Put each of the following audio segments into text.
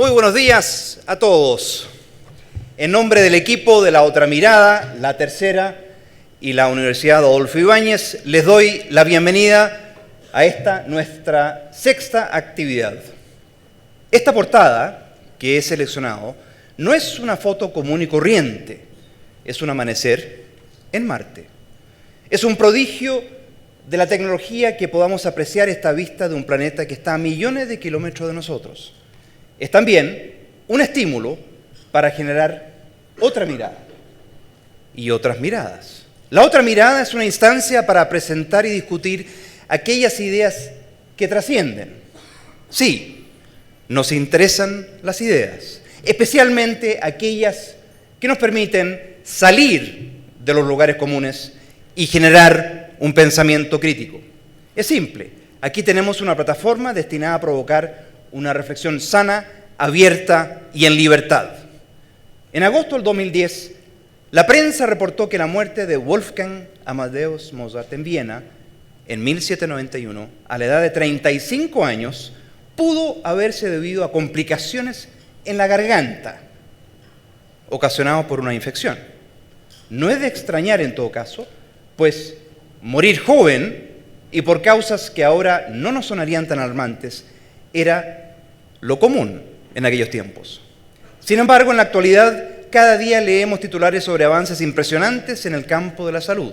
Muy buenos días a todos. En nombre del equipo de La Otra Mirada, La Tercera y la Universidad Adolfo Ibáñez, les doy la bienvenida a esta nuestra sexta actividad. Esta portada que he seleccionado no es una foto común y corriente, es un amanecer en Marte. Es un prodigio de la tecnología que podamos apreciar esta vista de un planeta que está a millones de kilómetros de nosotros. Es también un estímulo para generar otra mirada y otras miradas. La otra mirada es una instancia para presentar y discutir aquellas ideas que trascienden. Sí, nos interesan las ideas, especialmente aquellas que nos permiten salir de los lugares comunes y generar un pensamiento crítico. Es simple, aquí tenemos una plataforma destinada a provocar una reflexión sana, abierta y en libertad. En agosto del 2010, la prensa reportó que la muerte de Wolfgang Amadeus Mozart en Viena, en 1791, a la edad de 35 años, pudo haberse debido a complicaciones en la garganta, ocasionadas por una infección. No es de extrañar en todo caso, pues morir joven y por causas que ahora no nos sonarían tan alarmantes era lo común en aquellos tiempos. Sin embargo, en la actualidad, cada día leemos titulares sobre avances impresionantes en el campo de la salud,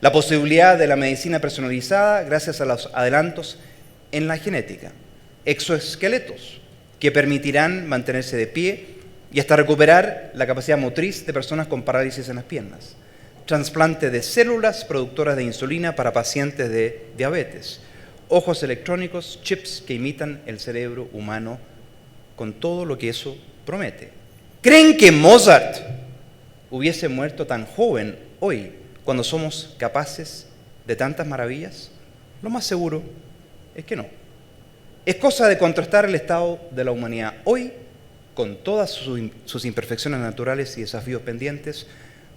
la posibilidad de la medicina personalizada gracias a los adelantos en la genética, exoesqueletos que permitirán mantenerse de pie y hasta recuperar la capacidad motriz de personas con parálisis en las piernas, trasplante de células productoras de insulina para pacientes de diabetes, ojos electrónicos, chips que imitan el cerebro humano, con todo lo que eso promete. ¿Creen que Mozart hubiese muerto tan joven hoy, cuando somos capaces de tantas maravillas? Lo más seguro es que no. Es cosa de contrastar el estado de la humanidad hoy, con todas sus imperfecciones naturales y desafíos pendientes,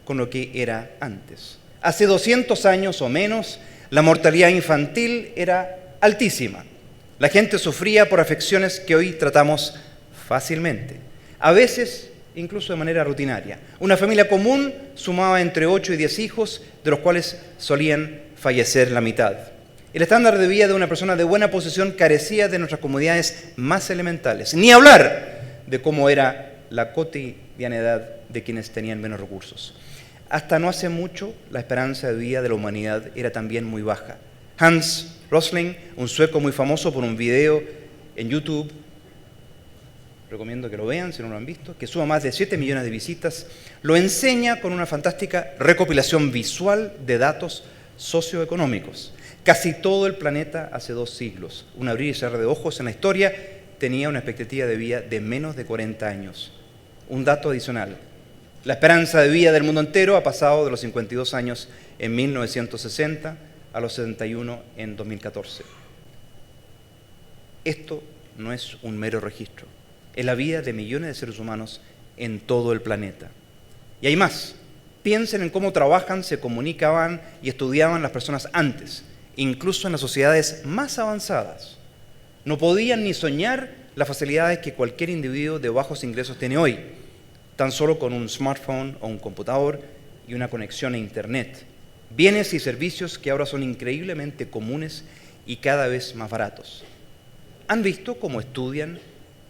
con lo que era antes. Hace 200 años o menos, la mortalidad infantil era altísima. La gente sufría por afecciones que hoy tratamos fácilmente, a veces incluso de manera rutinaria. Una familia común sumaba entre 8 y 10 hijos, de los cuales solían fallecer la mitad. El estándar de vida de una persona de buena posición carecía de nuestras comodidades más elementales, ni hablar de cómo era la cotidianidad de quienes tenían menos recursos. Hasta no hace mucho, la esperanza de vida de la humanidad era también muy baja. Hans Rosling, un sueco muy famoso por un video en YouTube, recomiendo que lo vean si no lo han visto, que suma más de 7 millones de visitas, lo enseña con una fantástica recopilación visual de datos socioeconómicos. Casi todo el planeta hace 2 siglos, un abrir y cerrar de ojos en la historia, tenía una expectativa de vida de menos de 40 años. Un dato adicional: la esperanza de vida del mundo entero ha pasado de los 52 años en 1960 a los 71 en 2014. Esto no es un mero registro, es la vida de millones de seres humanos en todo el planeta. Y hay más. Piensen en cómo trabajan, se comunicaban y estudiaban las personas antes, incluso en las sociedades más avanzadas. No podían ni soñar las facilidades que cualquier individuo de bajos ingresos tiene hoy, tan solo con un smartphone o un computador y una conexión a Internet. Bienes y servicios que ahora son increíblemente comunes y cada vez más baratos. ¿Han visto cómo estudian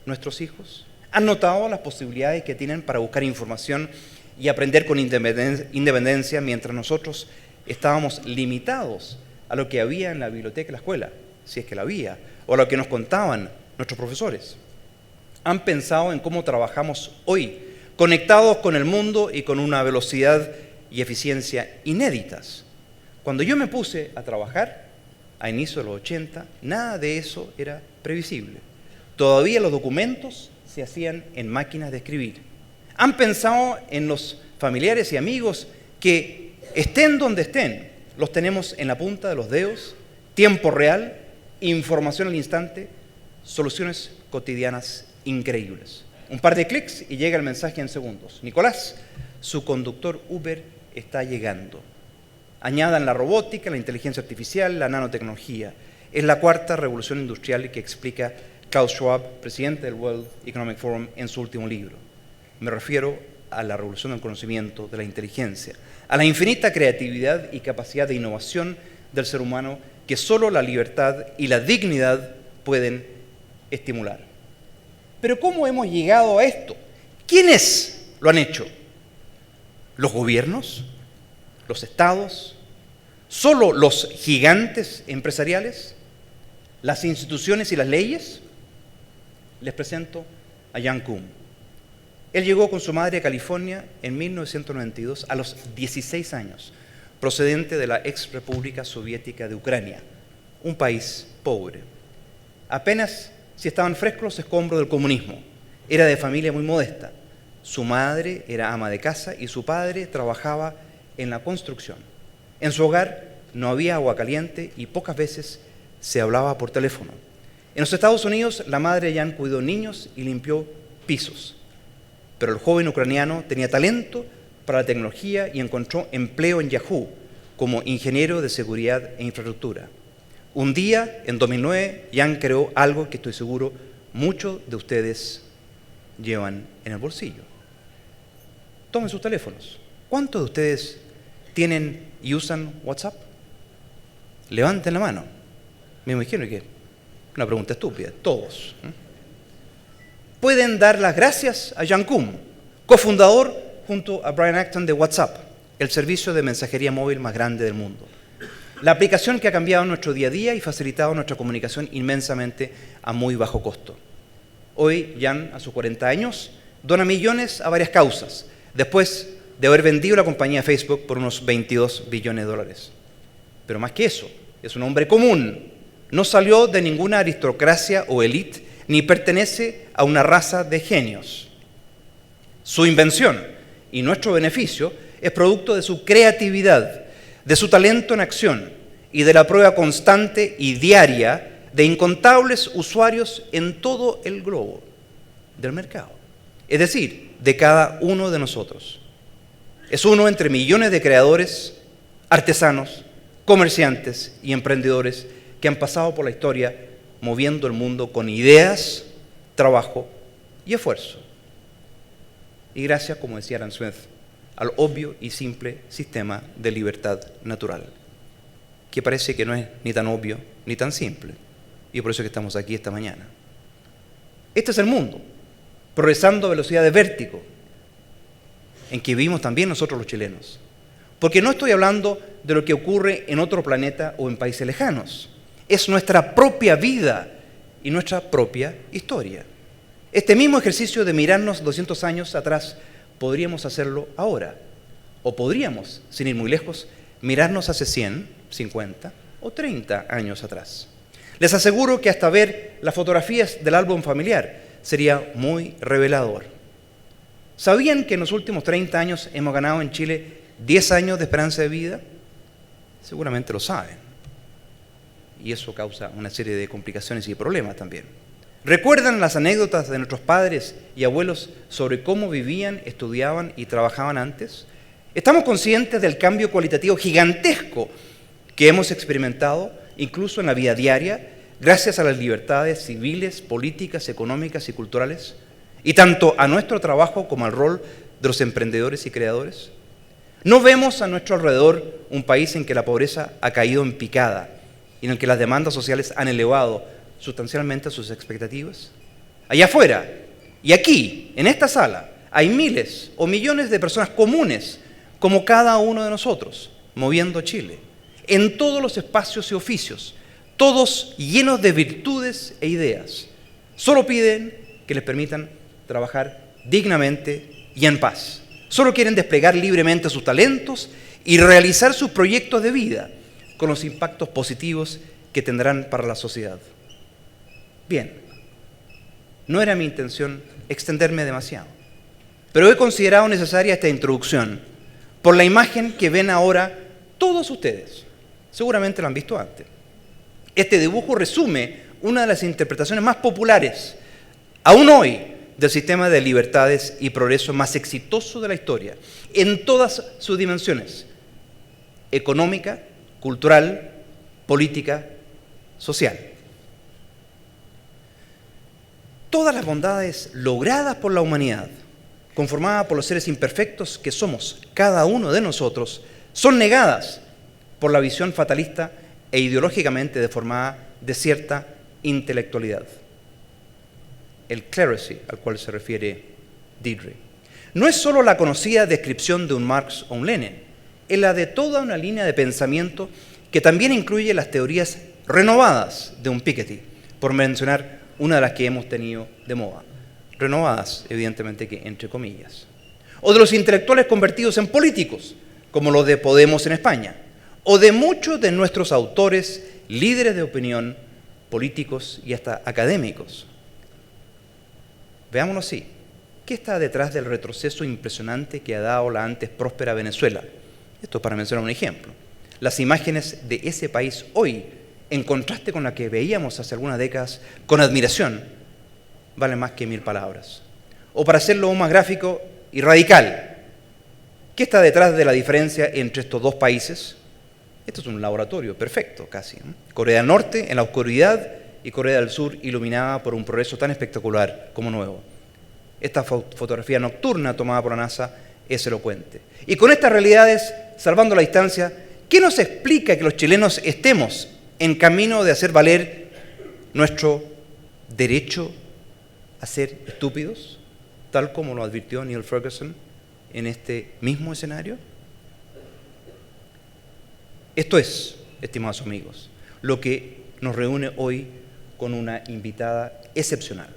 nuestros hijos? ¿Han notado las posibilidades que tienen para buscar información y aprender con independencia mientras nosotros estábamos limitados a lo que había en la biblioteca de la escuela, si es que la había, o a lo que nos contaban nuestros profesores? ¿Han pensado en cómo trabajamos hoy, conectados con el mundo y con una velocidad y eficiencia inéditas? Cuando yo me puse a trabajar, a inicios de los 80, nada de eso era previsible. Todavía los documentos se hacían en máquinas de escribir. ¿Han pensado en los familiares y amigos que, estén donde estén, los tenemos en la punta de los dedos, tiempo real, información al instante, soluciones cotidianas increíbles? Un par de clics y llega el mensaje en segundos: Nicolás, su conductor Uber está llegando. Añadan la robótica, la inteligencia artificial, la nanotecnología. Es la cuarta revolución industrial que explica Klaus Schwab, presidente del World Economic Forum, en su último libro. Me refiero a la revolución del conocimiento, de la inteligencia, a la infinita creatividad y capacidad de innovación del ser humano que solo la libertad y la dignidad pueden estimular. Pero ¿cómo hemos llegado a esto? ¿Quiénes lo han hecho? ¿Los gobiernos? ¿Los estados? ¿Solo los gigantes empresariales? ¿Las instituciones y las leyes? Les presento a Jan Koum. Él llegó con su madre a California en 1992 a los 16 años, procedente de la ex República Soviética de Ucrania, un país pobre. Apenas si estaban frescos los escombros del comunismo. Era de familia muy modesta. Su madre era ama de casa y su padre trabajaba en la construcción. En su hogar no había agua caliente y pocas veces se hablaba por teléfono. En los Estados Unidos, la madre de Jan cuidó niños y limpió pisos. Pero el joven ucraniano tenía talento para la tecnología y encontró empleo en Yahoo como ingeniero de seguridad e infraestructura. Un día, en 2009, Jan creó algo que estoy seguro muchos de ustedes llevan en el bolsillo. Tomen sus teléfonos. ¿Cuántos de ustedes tienen y usan WhatsApp? Levanten la mano. Me imagino que una pregunta estúpida. Todos. Pueden dar las gracias a Jan Koum, cofundador junto a Brian Acton de WhatsApp, el servicio de mensajería móvil más grande del mundo. La aplicación que ha cambiado nuestro día a día y facilitado nuestra comunicación inmensamente a muy bajo costo. Hoy, Jan, a sus 40 años, dona millones a varias causas, después de haber vendido la compañía Facebook por unos 22 billones de dólares. Pero más que eso, es un hombre común. No salió de ninguna aristocracia o élite, ni pertenece a una raza de genios. Su invención y nuestro beneficio es producto de su creatividad, de su talento en acción y de la prueba constante y diaria de incontables usuarios en todo el globo del mercado. Es decir, de cada uno de nosotros. Es uno entre millones de creadores, artesanos, comerciantes y emprendedores que han pasado por la historia moviendo el mundo con ideas, trabajo y esfuerzo. Y gracias, como decía Adam Smith, al obvio y simple sistema de libertad natural, que parece que no es ni tan obvio ni tan simple, y por eso es que estamos aquí esta mañana. Este es el mundo, progresando a velocidad de vértigo, en que vivimos también nosotros los chilenos. Porque no estoy hablando de lo que ocurre en otro planeta o en países lejanos. Es nuestra propia vida y nuestra propia historia. Este mismo ejercicio de mirarnos 200 años atrás podríamos hacerlo ahora. O podríamos, sin ir muy lejos, mirarnos hace 100, 50 o 30 años atrás. Les aseguro que hasta ver las fotografías del álbum familiar sería muy revelador. ¿Sabían que en los últimos 30 años hemos ganado en Chile 10 años de esperanza de vida? Seguramente lo saben. Y eso causa una serie de complicaciones y problemas también. ¿Recuerdan las anécdotas de nuestros padres y abuelos sobre cómo vivían, estudiaban y trabajaban antes? Estamos conscientes del cambio cualitativo gigantesco que hemos experimentado, incluso en la vida diaria, gracias a las libertades civiles, políticas, económicas y culturales, y tanto a nuestro trabajo como al rol de los emprendedores y creadores. ¿No vemos a nuestro alrededor un país en que la pobreza ha caído en picada y en el que las demandas sociales han elevado sustancialmente sus expectativas? Allá afuera y aquí, en esta sala, hay miles o millones de personas comunes, como cada uno de nosotros, moviendo Chile, en todos los espacios y oficios, todos llenos de virtudes e ideas. Solo piden que les permitan trabajar dignamente y en paz. Solo quieren desplegar libremente sus talentos y realizar sus proyectos de vida con los impactos positivos que tendrán para la sociedad. Bien, no era mi intención extenderme demasiado, pero he considerado necesaria esta introducción por la imagen que ven ahora todos ustedes. Seguramente lo han visto antes. Este dibujo resume una de las interpretaciones más populares, aún hoy, del sistema de libertades y progreso más exitoso de la historia, en todas sus dimensiones: económica, cultural, política, social. todas las bondades logradas por la humanidad, conformada por los seres imperfectos que somos cada uno de nosotros, son negadas por la visión fatalista e ideológicamente deformada de cierta intelectualidad. El clerisy al cual se refiere Deirdre no es solo la conocida descripción de un Marx o un Lenin, es la de toda una línea de pensamiento que también incluye las teorías renovadas de un Piketty, por mencionar una de las que hemos tenido de moda. Renovadas, evidentemente que entre comillas. O de los intelectuales convertidos en políticos, como los de Podemos en España, o de muchos de nuestros autores, líderes de opinión, políticos y hasta académicos. Veámoslo así. ¿Qué está detrás del retroceso impresionante que ha dado la antes próspera Venezuela? Esto para mencionar un ejemplo. Las imágenes de ese país hoy, en contraste con la que veíamos hace algunas décadas, con admiración, valen más que 1000 palabras. O para hacerlo aún más gráfico y radical, ¿qué está detrás de la diferencia entre estos dos países? Esto es un laboratorio perfecto casi, ¿no? Corea del Norte en la oscuridad y Corea del Sur iluminada por un progreso tan espectacular como nuevo. Esta fotografía nocturna tomada por la NASA es elocuente. Y con estas realidades, salvando la distancia, ¿qué nos explica que los chilenos estemos en camino de hacer valer nuestro derecho a ser estúpidos, tal como lo advirtió Neil Ferguson en este mismo escenario? Esto es, estimados amigos, lo que nos reúne hoy con una invitada excepcional,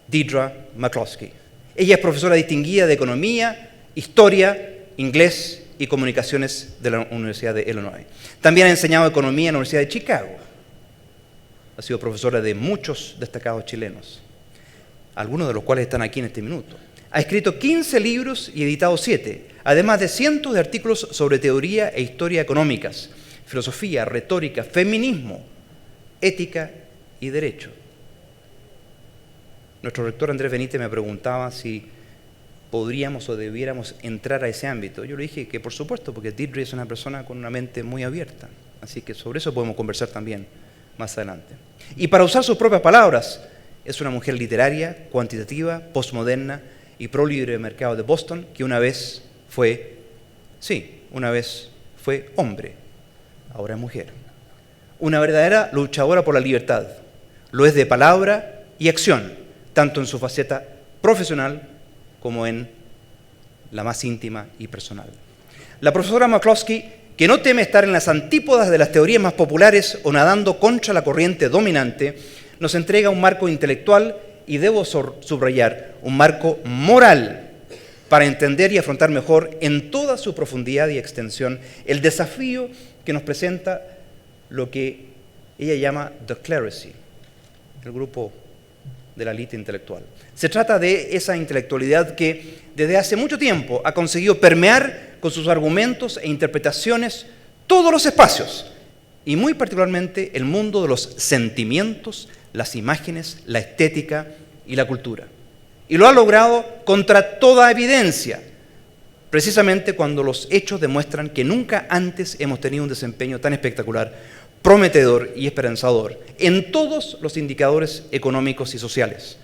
Deirdre McCloskey. Ella es profesora distinguida de Economía, Historia, Inglés y Comunicaciones de la Universidad de Illinois. También ha enseñado Economía en la Universidad de Chicago. Ha sido profesora de muchos destacados chilenos, algunos de los cuales están aquí en este minuto. Ha escrito 15 libros y editado 7, además de cientos de artículos sobre teoría e historia económicas, filosofía, retórica, feminismo, ética y derecho. Nuestro rector Andrés Benítez me preguntaba si podríamos o debiéramos entrar a ese ámbito. Yo le dije que por supuesto, porque Deirdre es una persona con una mente muy abierta, así que sobre eso podemos conversar también más adelante. Y para usar sus propias palabras, es una mujer literaria, cuantitativa, postmoderna y pro libre mercado de Boston, que una vez fue hombre, ahora es mujer. Una verdadera luchadora por la libertad. Lo es de palabra y acción, tanto en su faceta profesional como en la más íntima y personal. La profesora McCloskey, que no teme estar en las antípodas de las teorías más populares o nadando contra la corriente dominante, nos entrega un marco intelectual y debo subrayar, un marco moral para entender y afrontar mejor en toda su profundidad y extensión el desafío que nos presenta lo que ella llama the clerisy, el grupo de la élite intelectual. Se trata de esa intelectualidad que desde hace mucho tiempo ha conseguido permear con sus argumentos e interpretaciones todos los espacios, y muy particularmente el mundo de los sentimientos, las imágenes, la estética y la cultura. Y lo ha logrado contra toda evidencia, precisamente cuando los hechos demuestran que nunca antes hemos tenido un desempeño tan espectacular, prometedor y esperanzador en todos los indicadores económicos y sociales,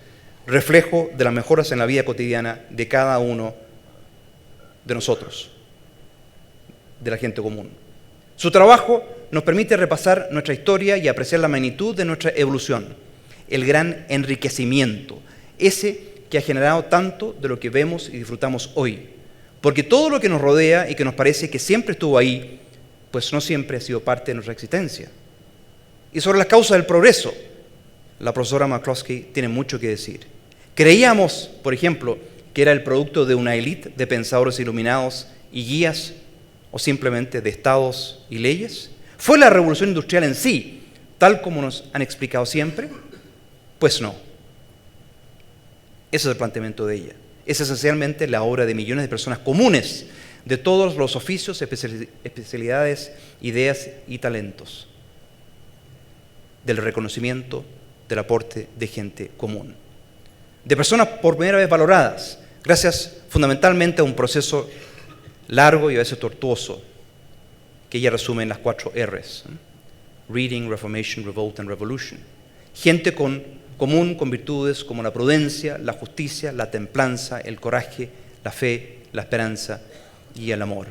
reflejo de las mejoras en la vida cotidiana de cada uno de nosotros, de la gente común. Su trabajo nos permite repasar nuestra historia y apreciar la magnitud de nuestra evolución, el gran enriquecimiento, ese que ha generado tanto de lo que vemos y disfrutamos hoy. Porque todo lo que nos rodea y que nos parece que siempre estuvo ahí, pues no siempre ha sido parte de nuestra existencia. Y sobre las causas del progreso, la profesora McCloskey tiene mucho que decir. Creíamos, por ejemplo, que era el producto de una élite de pensadores iluminados y guías, o simplemente de estados y leyes. ¿Fue la revolución industrial en sí, tal como nos han explicado siempre? Pues no. Ese es el planteamiento de ella. Es esencialmente la obra de millones de personas comunes, de todos los oficios, especialidades, ideas y talentos, del reconocimiento del aporte de gente común, de personas por primera vez valoradas, gracias fundamentalmente a un proceso largo y a veces tortuoso, que ella resume en las 4 R's: Reading, Reformation, Revolt and Revolution. Gente con común con virtudes como la prudencia, la justicia, la templanza, el coraje, la fe, la esperanza y el amor.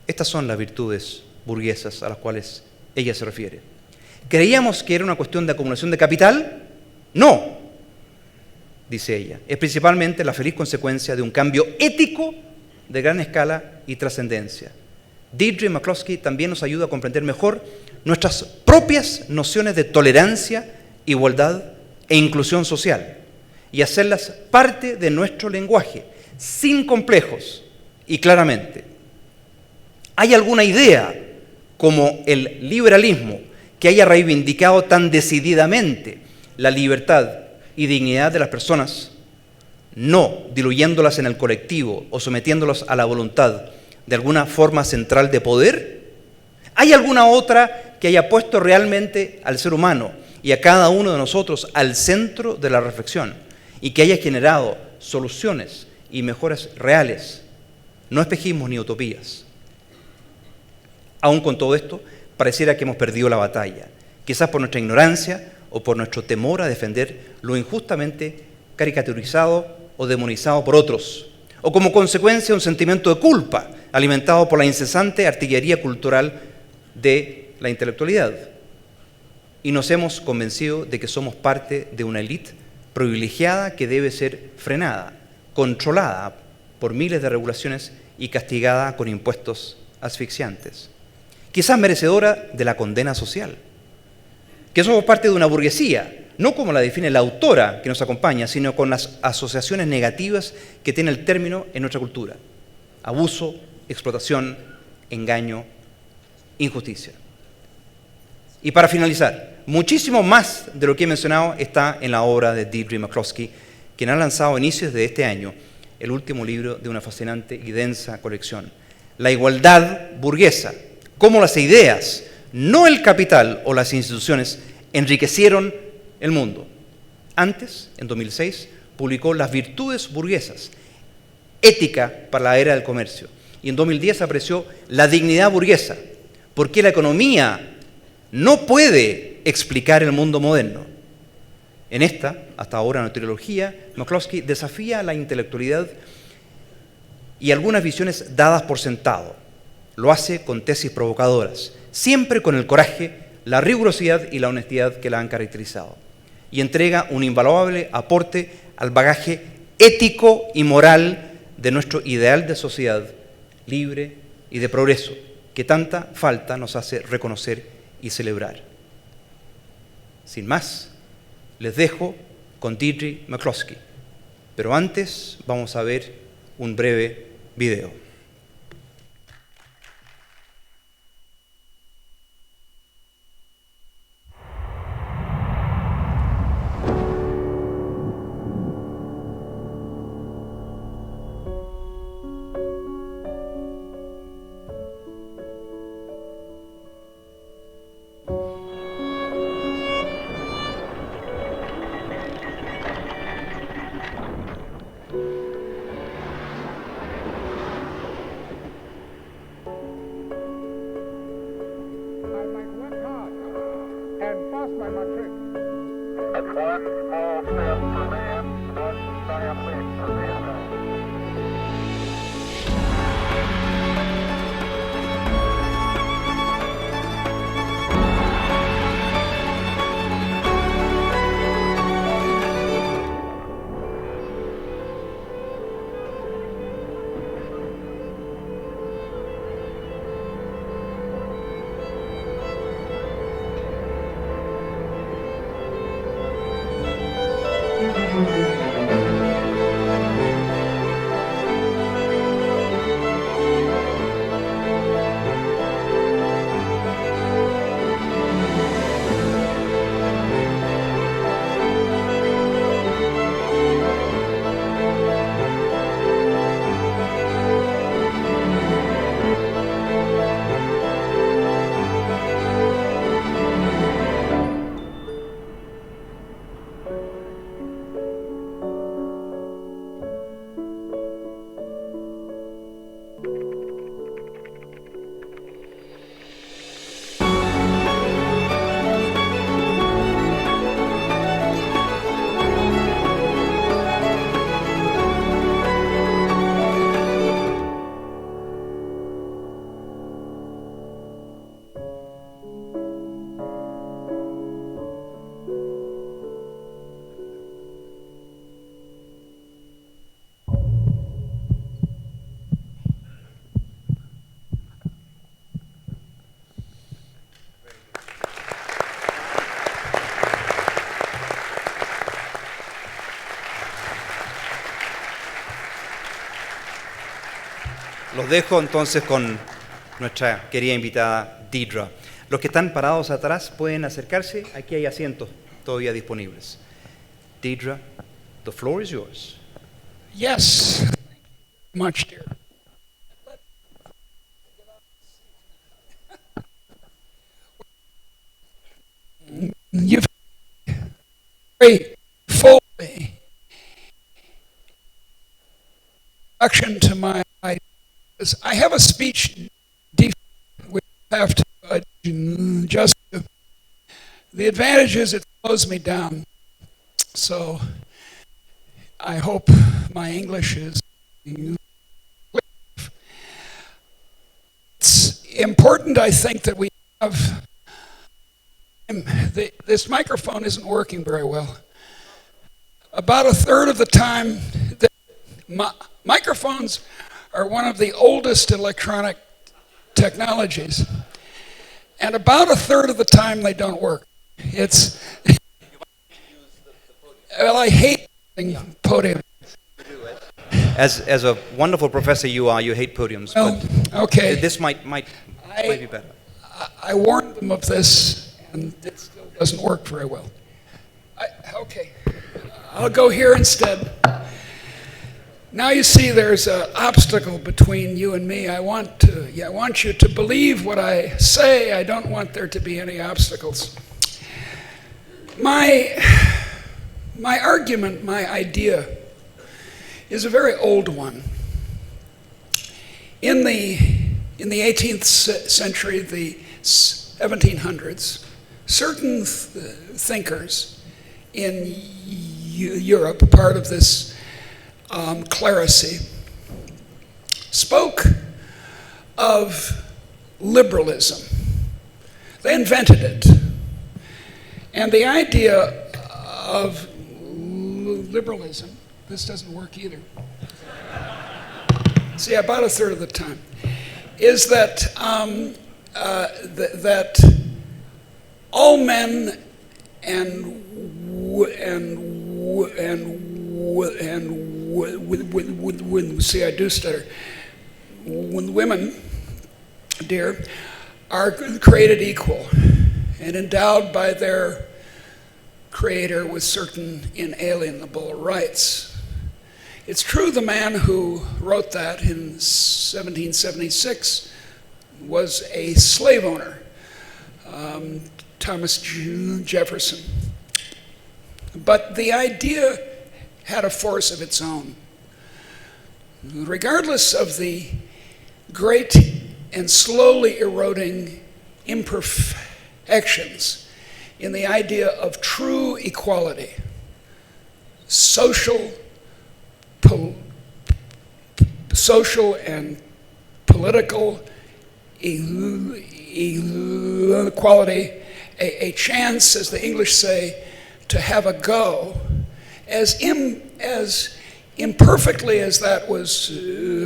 Estas son las virtudes burguesas a las cuales ella se refiere. ¿Creíamos que era una cuestión de acumulación de capital? No, dice ella. Es principalmente la feliz consecuencia de un cambio ético de gran escala y trascendencia. Deirdre McCloskey también nos ayuda a comprender mejor nuestras propias nociones de tolerancia, igualdad e inclusión social y hacerlas parte de nuestro lenguaje, sin complejos y claramente. ¿Hay alguna idea como el liberalismo que haya reivindicado tan decididamente la libertad y dignidad de las personas, no diluyéndolas en el colectivo o sometiéndolas a la voluntad de alguna forma central de poder? ¿Hay alguna otra que haya puesto realmente al ser humano y a cada uno de nosotros al centro de la reflexión y que haya generado soluciones y mejoras reales, no espejismos ni utopías? Aún con todo esto, pareciera que hemos perdido la batalla, quizás por nuestra ignorancia o por nuestro temor a defender lo injustamente caricaturizado o demonizado por otros, o como consecuencia de un sentimiento de culpa alimentado por la incesante artillería cultural de la intelectualidad. Y nos hemos convencido de que somos parte de una élite privilegiada que debe ser frenada, controlada por miles de regulaciones y castigada con impuestos asfixiantes. Quizás merecedora de la condena social. Que somos parte de una burguesía, no como la define la autora que nos acompaña, sino con las asociaciones negativas que tiene el término en nuestra cultura: abuso, explotación, engaño, injusticia. Y para finalizar, muchísimo más de lo que he mencionado está en la obra de Deirdre McCloskey, quien ha lanzado a inicios de este año el último libro de una fascinante y densa colección, La igualdad burguesa, cómo las ideas, no el capital o las instituciones, enriquecieron el mundo. Antes, en 2006, publicó Las virtudes burguesas, ética para la era del comercio. Y en 2010 apareció La dignidad burguesa, porque la economía no puede explicar el mundo moderno. En esta, hasta ahora una trilogía, McCloskey desafía la intelectualidad y algunas visiones dadas por sentado. Lo hace con tesis provocadoras, siempre con el coraje, la rigurosidad y la honestidad que la han caracterizado. Y entrega un invaluable aporte al bagaje ético y moral de nuestro ideal de sociedad libre y de progreso, que tanta falta nos hace reconocer y celebrar. Sin más, les dejo con Deirdre McCloskey, pero antes vamos a ver un breve video. Los dejo entonces con nuestra querida invitada Deirdre. Los que están parados atrás pueden acercarse. Aquí hay asientos todavía disponibles. Deirdre, the floor is yours. Yes. Thank you much, dear. You've very full introduction to my ideas. I have a speech defect which I have to adjust to. The advantage is it slows me down. So I hope my English is clear. It's important, I think, that we have this microphone isn't working very well. About a third of the time, microphones are one of the oldest electronic technologies, and about a third of the time they don't work. It's well, I hate podium. As a wonderful professor you are, you hate podiums. Well, but okay. This might be better. I warned them of this, and it still doesn't work very well. Okay, I'll go here instead. Now you see there's an obstacle between you and me. I want you to believe what I say. I don't want there to be any obstacles. My argument, my idea, is a very old one. In the 18th century, the 1700s, certain thinkers in Europe, part of this clerisy, spoke of liberalism. They invented it. And the idea of liberalism, this doesn't work either. See, about a third of the time, is that that all men see, I do stutter. When women, dear, are created equal and endowed by their Creator with certain inalienable rights. It's true the man who wrote that in 1776 was a slave owner, Thomas Jefferson. But the idea had a force of its own. Regardless of the great and slowly eroding imperfections in the idea of true equality, social and political equality, a chance, as the English say, to have a go, as imperfectly as that was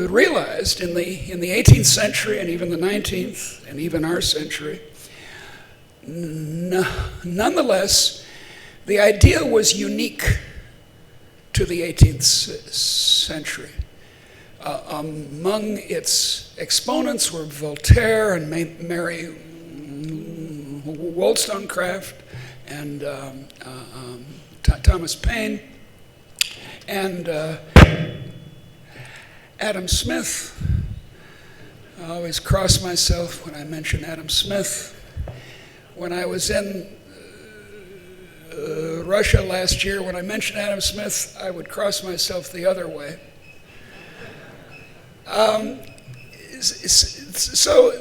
realized in the 18th century and even the 19th and even our century. Nonetheless, the idea was unique to the 18th century. Among its exponents were Voltaire and Mary Wollstonecraft and Thomas Paine and Adam Smith. I always cross myself when I mention Adam Smith. When I was in Russia last year, when I mentioned Adam Smith, I would cross myself the other way. So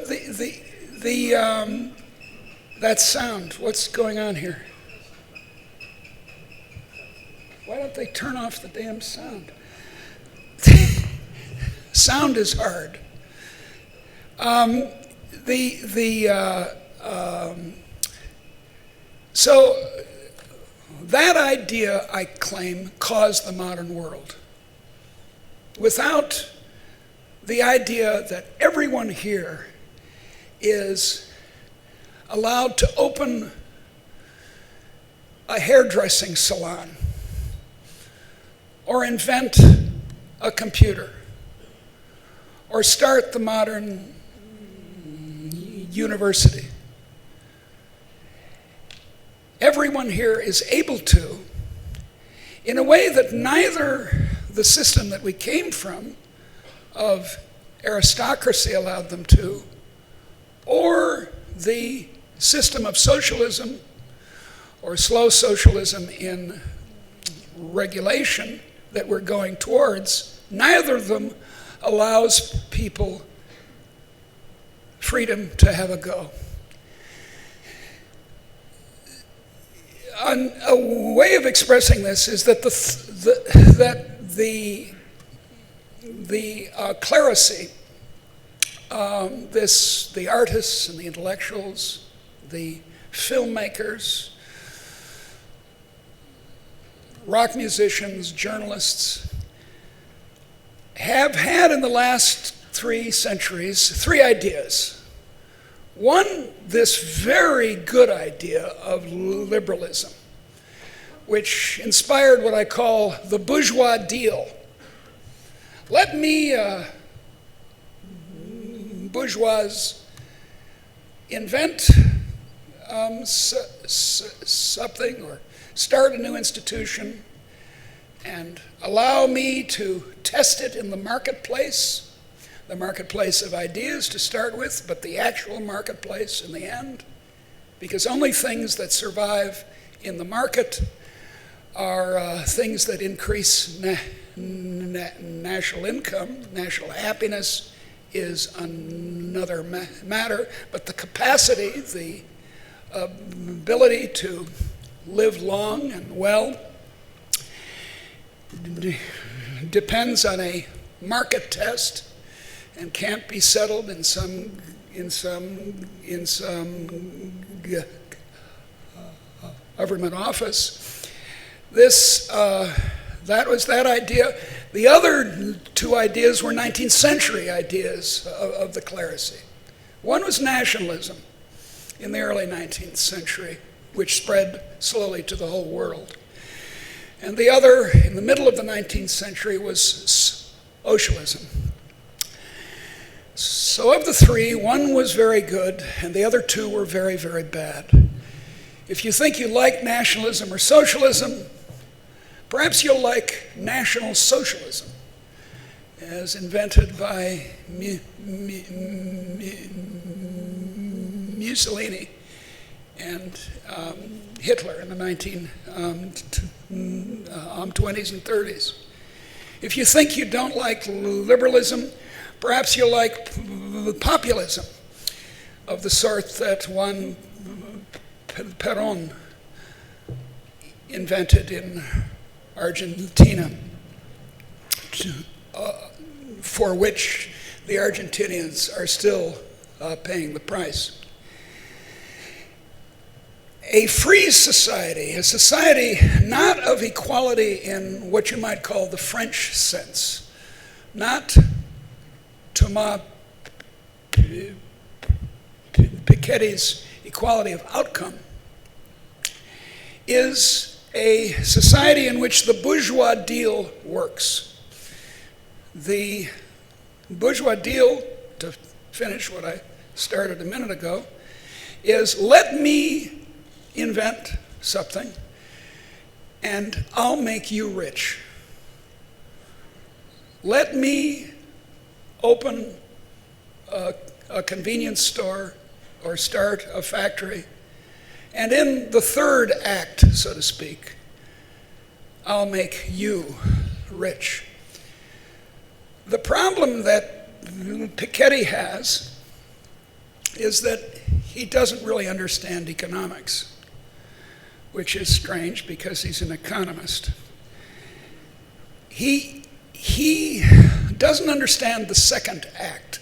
that sound, what's going on here? Why don't they turn off the damn sound? Sound is hard. So that idea, I claim, caused the modern world. Without the idea that everyone here is allowed to open a hairdressing salon or invent a computer or start the modern university. Everyone here is able to, in a way that neither the system that we came from of aristocracy allowed them to, or the system of socialism or slow socialism in regulation that we're going towards. Neither of them allows people freedom to have a go. A way of expressing this is that the clerisy, the artists and the intellectuals, the filmmakers, rock musicians, journalists, have had in the last 3 centuries 3 ideas. One, this very good idea of liberalism, which inspired what I call the bourgeois deal. Let me, bourgeois, invent something or start a new institution and allow me to test it in the marketplace of ideas to start with, but the actual marketplace in the end, because only things that survive in the market are things that increase national income. National happiness is another matter, but the capacity, the ability to live long and well depends on a market test and can't be settled in some government office. That was that idea. The other 2 ideas were 19th century ideas of the clerisy. One was nationalism in the early 19th century, which spread slowly to the whole world. And the other, in the middle of the 19th century, was socialism. So of the 3, one was very good, and the other 2 were very, very bad. If you think you like nationalism or socialism, perhaps you'll like National Socialism, as invented by Mussolini and Hitler in the 1920s and 30s. If you think you don't like liberalism, perhaps you'll like populism of the sort that Juan Perón invented in Argentina, for which the Argentinians are still paying the price. A free society, a society not of equality in what you might call the French sense, not Thomas Piketty's equality of outcome, is a society in which the bourgeois deal works. The bourgeois deal, to finish what I started a minute ago, is let me invent something and I'll make you rich. Let me open a convenience store or start a factory, and in the 3rd act, so to speak, I'll make you rich. The problem that Piketty has is that he doesn't really understand economics, which is strange because he's an economist. He doesn't understand the 2nd act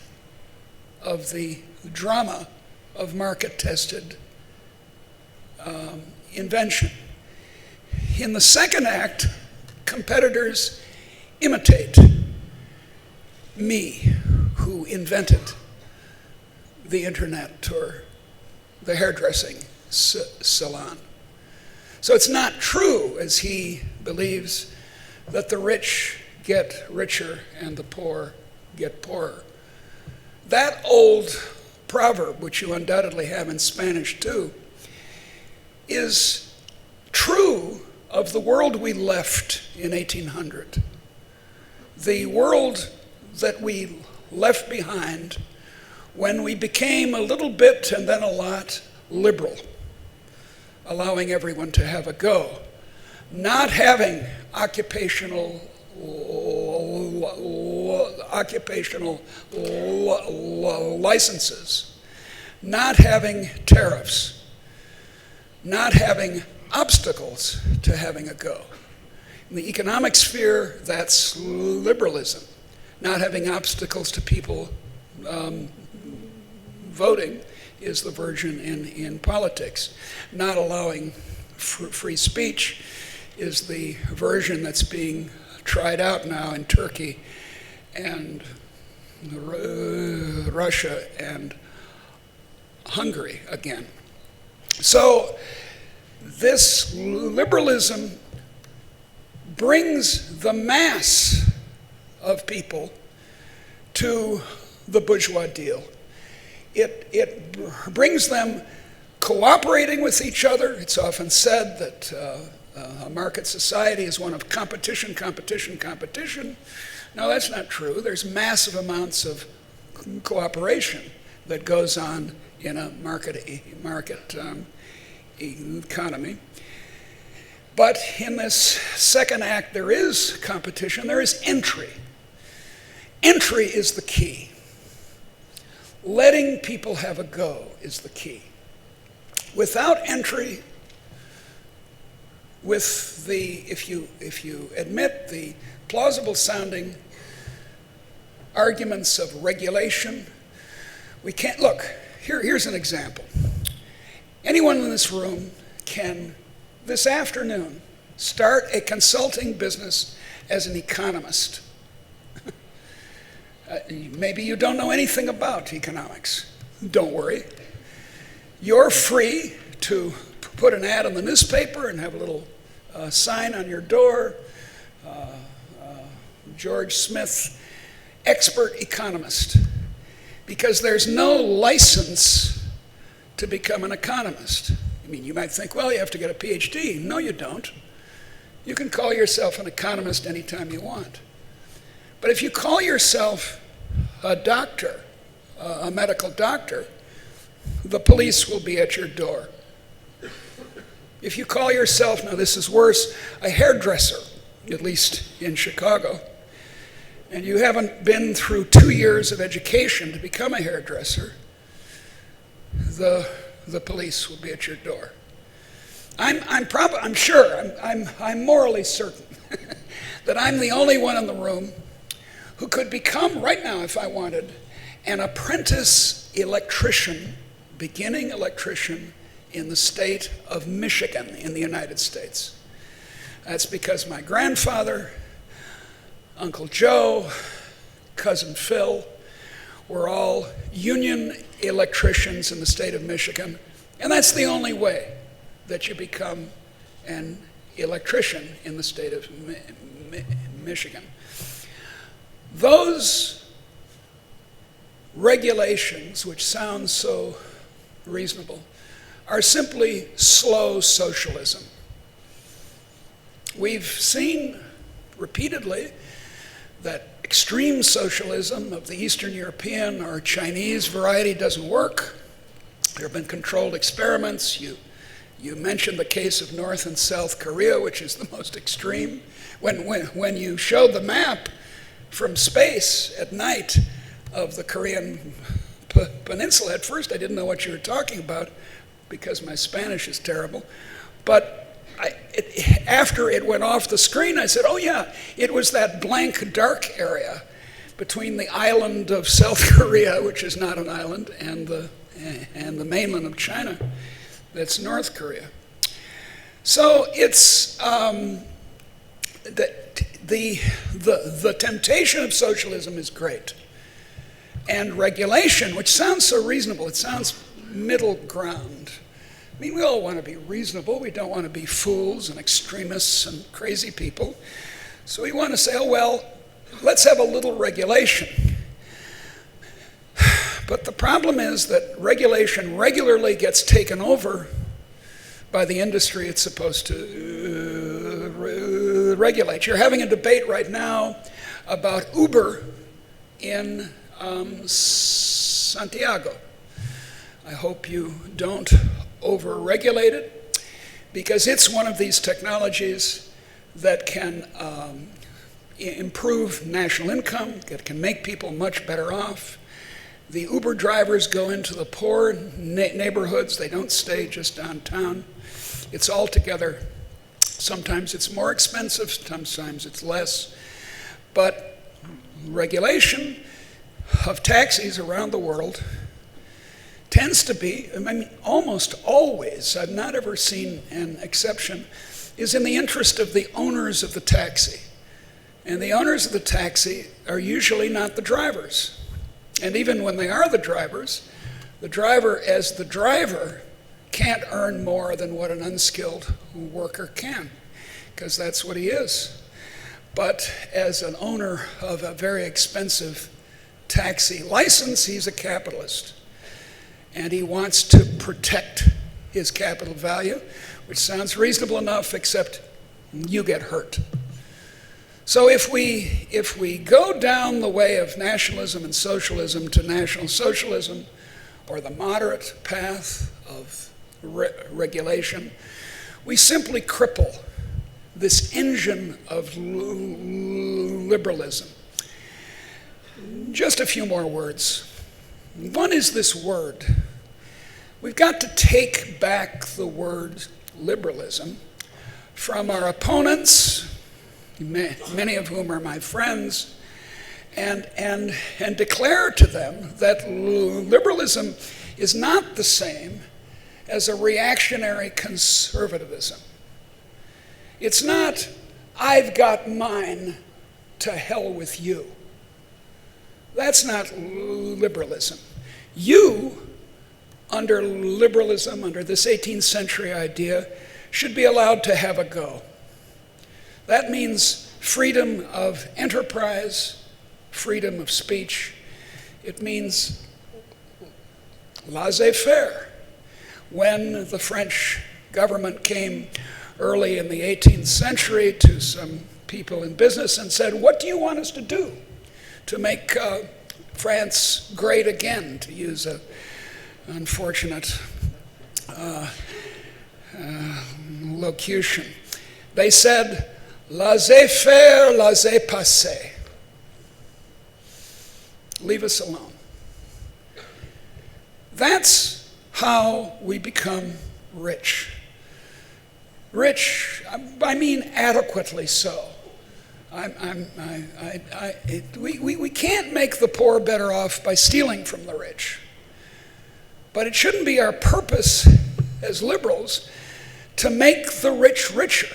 of the drama of market-tested invention. In the 2nd act, competitors imitate me, who invented the internet or the hairdressing salon. So it's not true, as he believes, that the rich get richer and the poor get poorer. That old proverb, which you undoubtedly have in Spanish too, is true of the world we left in 1800. The world that we left behind when we became a little bit and then a lot liberal, allowing everyone to have a go, not having occupational licenses, not having tariffs, not having obstacles to having a go. In the economic sphere, that's liberalism, not having obstacles to people voting is the version in politics. Not allowing free speech is the version that's being tried out now in Turkey and Russia and Hungary again. So this liberalism brings the mass of people to the bourgeois deal. It brings them cooperating with each other. It's often said that a market society is one of competition. No, that's not true. There's massive amounts of cooperation that goes on in a market economy. But in this second act, there is competition, there is entry. Entry is the key. Letting people have a go is the key. Without entry, with the, if you admit the plausible sounding arguments of regulation, we can't, look, here's an example. Anyone in this room can, this afternoon, start a consulting business as an economist. Maybe you don't know anything about economics. Don't worry. You're free to put an ad in the newspaper and have a little sign on your door. George Smith, expert economist. Because there's no license to become an economist. I mean, you might think, well, you have to get a PhD. No, you don't. You can call yourself an economist anytime you want. But if you call yourself a doctor, a medical doctor, the police will be at your door. If you call yourself, now this is worse, a hairdresser, at least in Chicago, and you haven't been through 2 years of education to become a hairdresser, the police will be at your door. I'm sure, I'm morally certain that I'm the only one in the room who could become, right now if I wanted, an apprentice electrician, beginning electrician in the state of Michigan in the United States. That's because my grandfather, Uncle Joe, Cousin Phil, were all union electricians in the state of Michigan, and that's the only way that you become an electrician in the state of Michigan. Those regulations, which sound so reasonable, are simply slow socialism. We've seen repeatedly that extreme socialism of the Eastern European or Chinese variety doesn't work. There have been controlled experiments. You mentioned the case of North and South Korea, which is the most extreme. When you showed the map from space at night of the Korean peninsula, at first I didn't know what you were talking about because my Spanish is terrible. But after it went off the screen, I said, oh yeah, it was that blank dark area between the island of South Korea, which is not an island, and the mainland of China, that's North Korea. So it's the temptation of socialism is great. And regulation, which sounds so reasonable, it sounds middle ground. I mean, we all want to be reasonable. We don't want to be fools and extremists and crazy people. So we want to say, oh, well, let's have a little regulation. But the problem is that regulation regularly gets taken over by the industry it's supposed to regulate. You're having a debate right now about Uber in Santiago. I hope you don't over-regulate it, because it's one of these technologies that can improve national income, that can make people much better off. The Uber drivers go into the poor neighborhoods. They don't stay just downtown. It's all together. Sometimes it's more expensive, sometimes it's less. But regulation of taxis around the world tends to be, I mean, almost always, I've not ever seen an exception, is in the interest of the owners of the taxi. And the owners of the taxi are usually not the drivers. And even when they are the driver as the driver can't earn more than what an unskilled worker can, because that's what he is. But as an owner of a very expensive taxi license, he's a capitalist. And he wants to protect his capital value, which sounds reasonable enough, except you get hurt. So if we go down the way of nationalism and socialism to National Socialism, or the moderate path of regulation, we simply cripple this engine of liberalism. Just a few more words. One is this word. We've got to take back the word liberalism from our opponents, many of whom are my friends, and declare to them that liberalism is not the same as a reactionary conservatism. It's not, I've got mine, to hell with you. That's not liberalism. You, under liberalism, under this 18th century idea, should be allowed to have a go. That means freedom of enterprise, freedom of speech. It means laissez-faire. When the French government came early in the 18th century to some people in business and said, what do you want us to do to make France great again, to use an unfortunate locution. They said, laissez-faire, laissez-passer. Leave us alone. That's how we become rich. Rich, I mean adequately so. We can't make the poor better off by stealing from the rich. But it shouldn't be our purpose as liberals to make the rich richer.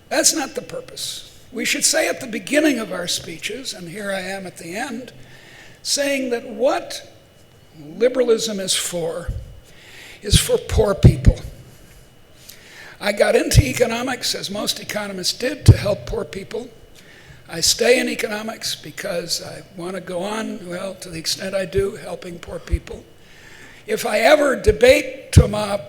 That's not the purpose. We should say at the beginning of our speeches, and here I am at the end, saying that what liberalism is for poor people. I got into economics, as most economists did, to help poor people. I stay in economics because I want to go on, well, to the extent I do, helping poor people. If I ever debate Thomas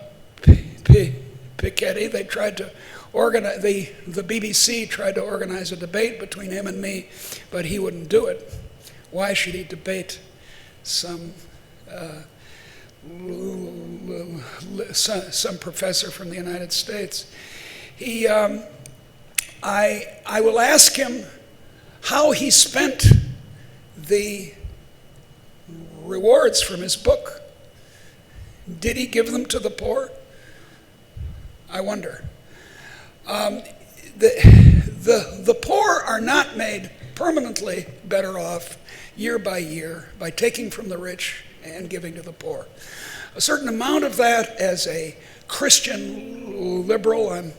Piketty, they tried to organize, the BBC tried to organize a debate between him and me, but he wouldn't do it. Why should he debate some professor from the United States? I will ask him how he spent the rewards from his book. Did he give them to the poor? I wonder. The poor are not made permanently better off year by year by taking from the rich and giving to the poor. A certain amount of that, as a Christian liberal, I'm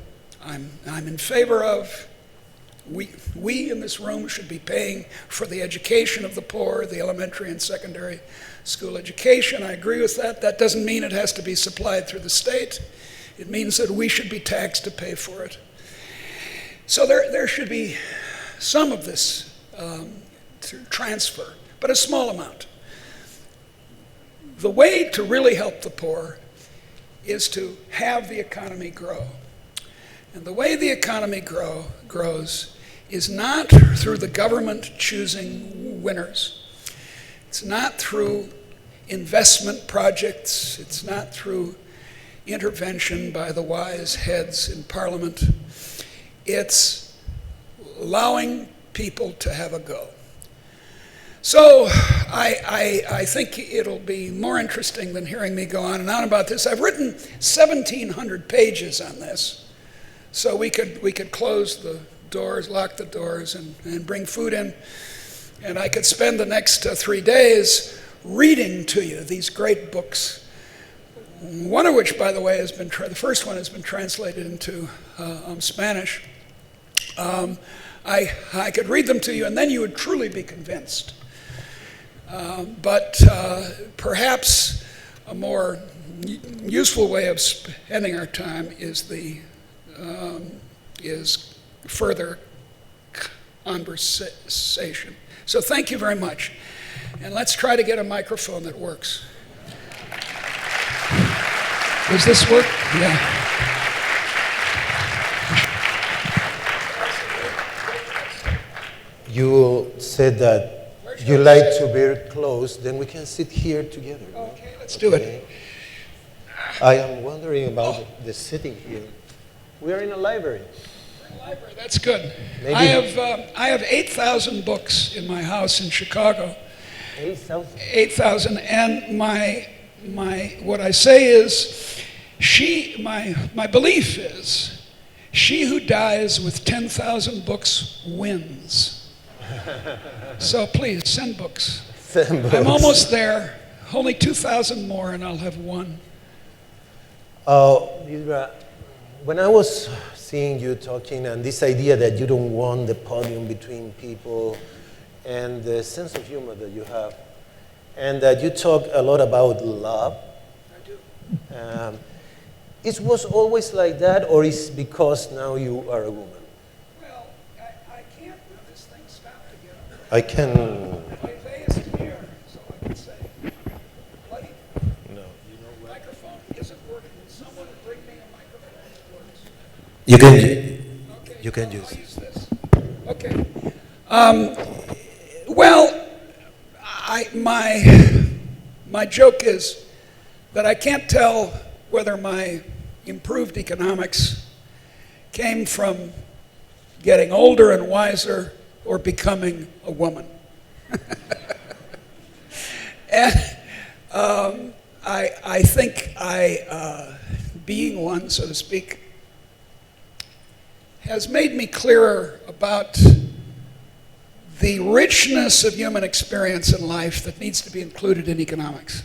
in favor of. We in this room should be paying for the education of the poor, the elementary and secondary school education. I agree with that. That doesn't mean it has to be supplied through the state. It means that we should be taxed to pay for it. So there should be some of this transfer, but a small amount. the way to really help the poor is to have the economy grow. And the way the economy grows is not through the government choosing winners. It's not through investment projects. It's not through intervention by the wise heads in Parliament. It's allowing people to have a go. So I think it'll be more interesting than hearing me go on and on about this. I've written 1,700 pages on this, so we could close the doors, lock the doors, and bring food in, and I could spend the next 3 days reading to you these great books. One of which, by the way, has been the first one has been translated into Spanish. I could read them to you, and then you would truly be convinced. But perhaps a more useful way of spending our time is further conversation. So thank you very much, and let's try to get a microphone that works. Does this work? Yeah. You said that you like to be close, then we can sit here together. Okay, let's do it. I am wondering about the sitting here. We are in a library. We're in a library, that's good. Maybe. I have 8,000 books in my house in Chicago. 8,000? 8,000, and what I say is, my belief is, she who dies with 10,000 books wins. So please, send books. Send books. I'm almost there. Only 2,000 more and I'll have one. Deirdre, when I was seeing you talking and this idea that you don't want the podium between people and the sense of humor that you have, and that you talk a lot about love. I do. It was always like that, or is because now you are a woman? Well, I can't when this thing stopped again. I can. My face is here, so I can say, buddy, No. the microphone isn't working. Someone bring me a microphone that works. You can. Okay, You can I'll use. use this. Okay. Well, my joke is that I can't tell whether my improved economics came from getting older and wiser or becoming a woman. And I think being one, so to speak, has made me clearer about the richness of human experience in life that needs to be included in economics.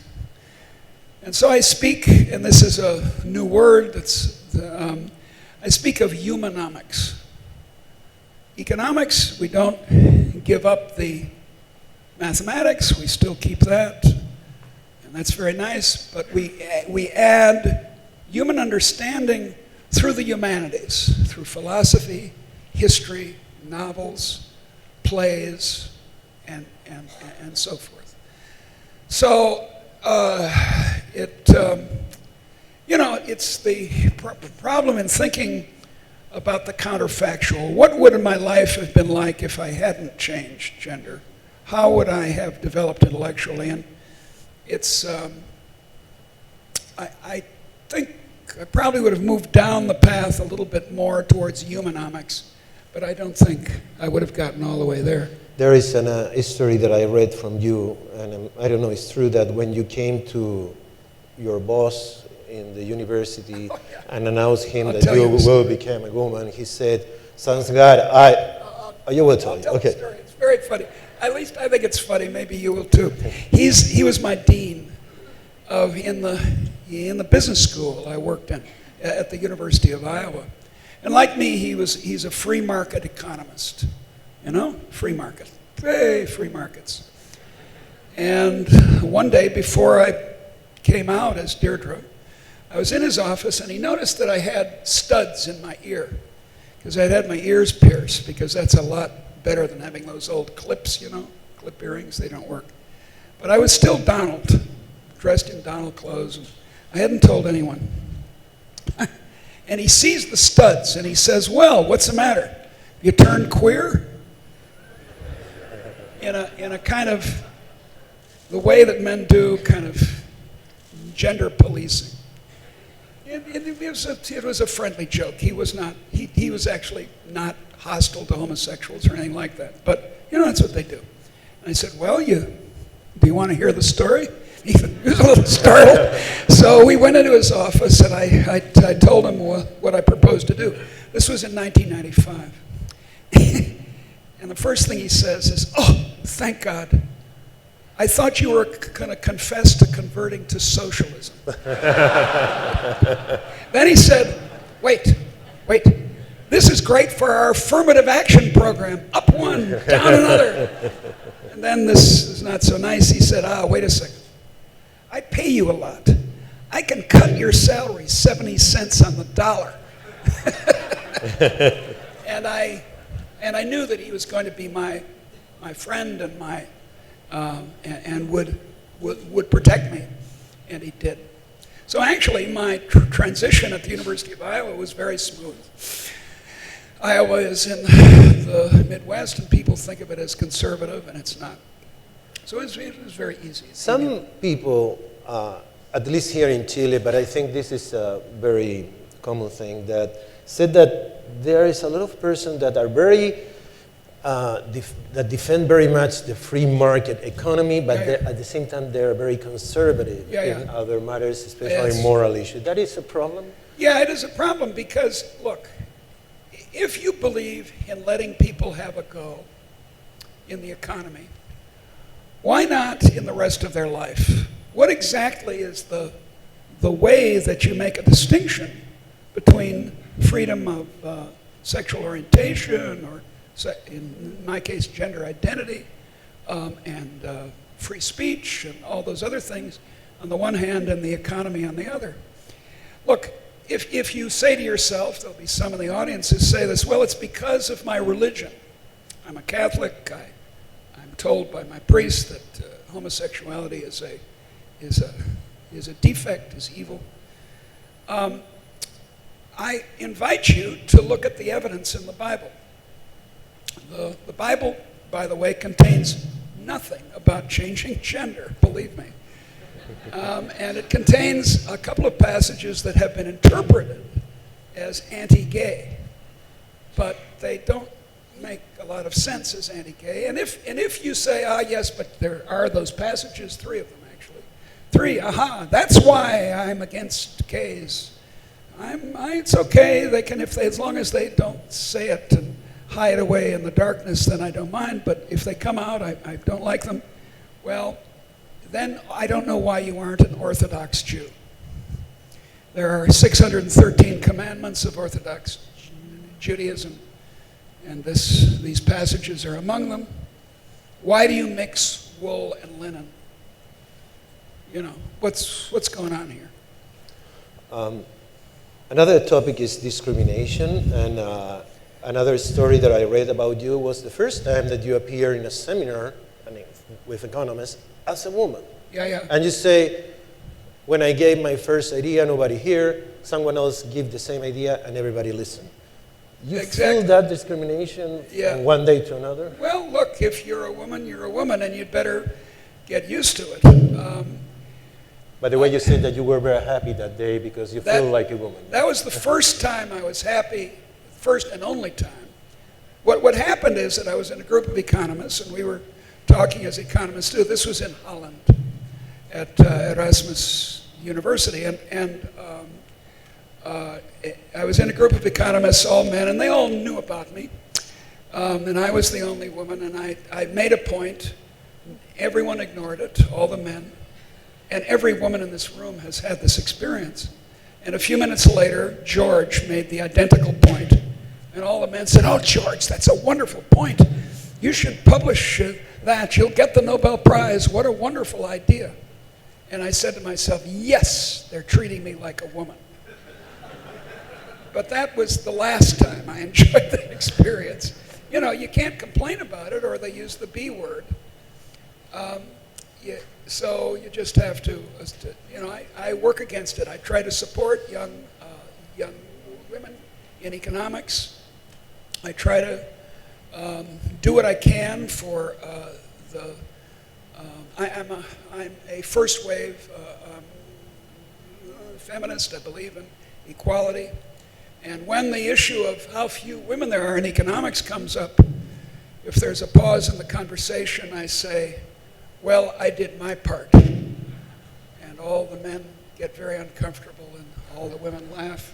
And so I speak, and this is a new word, I speak of humanomics. Economics, we don't give up the mathematics, we still keep that, and that's very nice, but we add human understanding through the humanities, through philosophy, history, novels, plays, and so forth. So it's the problem in thinking about the counterfactual. What would my life have been like if I hadn't changed gender? How would I have developed intellectually? And it's, I think I probably would have moved down the path a little bit more towards humanomics, but I don't think I would have gotten all the way there. There is a history that I read from you, and I don't know if it's true, that when you came to your boss in the university and announced him that you will become a woman, he said, "Sounds good, you will tell you." Okay. The story. It's very funny. At least I think it's funny. Maybe you will too. He was my dean in the business school I worked in at the University of Iowa, and like me, he's a free market economist. You know, free market, free markets. And one day before I came out as Deirdre, I was in his office and he noticed that I had studs in my ear because I'd had my ears pierced, because that's a lot better than having those old clips, you know, clip earrings, they don't work. But I was still Donald dressed in Donald clothes. And I hadn't told anyone. And he sees the studs, and he says, well, what's the matter? You turned queer? In a kind of, the way that men do, kind of gender policing. It was a friendly joke. He was actually not hostile to homosexuals or anything like that. But, that's what they do. And I said, well, do you want to hear the story? He was a little startled. So we went into his office, and I told him what I proposed to do. This was in 1995. And the first thing he says is, oh, thank God. I thought you were going to confess to converting to socialism. Then he said, wait. This is great for our affirmative action program. Up one, down another. And then this is not so nice. He said, wait a second. I pay you a lot. I can cut your salary 70 cents on the dollar. And I knew that he was going to be my friend and and would protect me, and he did. So actually, my transition at the University of Iowa was very smooth. Iowa is in the Midwest, and people think of it as conservative, and it's not. So it was very easy. Some people, at least here in Chile, but I think this is a very common thing, that said that there is a lot of persons that are very, that defend very much the free market economy, but at the same time they're very conservative in other matters, especially moral issues. That is a problem? Yeah, it is a problem because, look, if you believe in letting people have a go in the economy, why not in the rest of their life? What exactly is the way that you make a distinction between freedom of sexual orientation, or in my case, gender identity, and free speech, and all those other things on the one hand, and the economy on the other? Look, if you say to yourself, there'll be some in the audience who say this, well, it's because of my religion. I'm a Catholic. I'm told by my priest that homosexuality is a defect, is evil. I invite you to look at the evidence in the Bible. The Bible, by the way, contains nothing about changing gender, believe me. And it contains a couple of passages that have been interpreted as anti-gay, but they don't make a lot of sense as anti-gay. And if you say, yes, but there are those passages, 3 of them actually. 3, that's why I'm against gays. It's okay, they can, as long as they don't say it and hide away in the darkness, then I don't mind, but if they come out, I don't like them. Well, then I don't know why you aren't an Orthodox Jew. There are 613 commandments of Orthodox Judaism, and these passages are among them. Why do you mix wool and linen? What's going on here? Another topic is discrimination, and another story that I read about you was the first time that you appeared in a seminar, with economists, as a woman. Yeah. And you say, when I gave my first idea, nobody here, someone else gave the same idea, and everybody listened. You feel that discrimination from one day to another? Well, look, if you're a woman, and you'd better get used to it. By the way, you said that you were very happy that day because you feel like a woman. That was the first time I was happy, first and only time. What happened is that I was in a group of economists, and we were talking as economists do. This was in Holland at Erasmus University, and I was in a group of economists, all men, and they all knew about me, and I was the only woman, and I made a point. Everyone ignored it, all the men, and every woman in this room has had this experience. And a few minutes later, George made the identical point, and all the men said, "Oh, George, that's a wonderful point. You should publish that. You'll get the Nobel Prize. What a wonderful idea." And I said to myself, yes, they're treating me like a woman. But that was the last time I enjoyed the experience. You can't complain about it, or they use the B word. so you just have to, I work against it. I try to support young women in economics. I try to do what I can for I'm a first wave feminist. I believe in equality. And when the issue of how few women there are in economics comes up, if there's a pause in the conversation, I say, well, I did my part. And all the men get very uncomfortable and all the women laugh.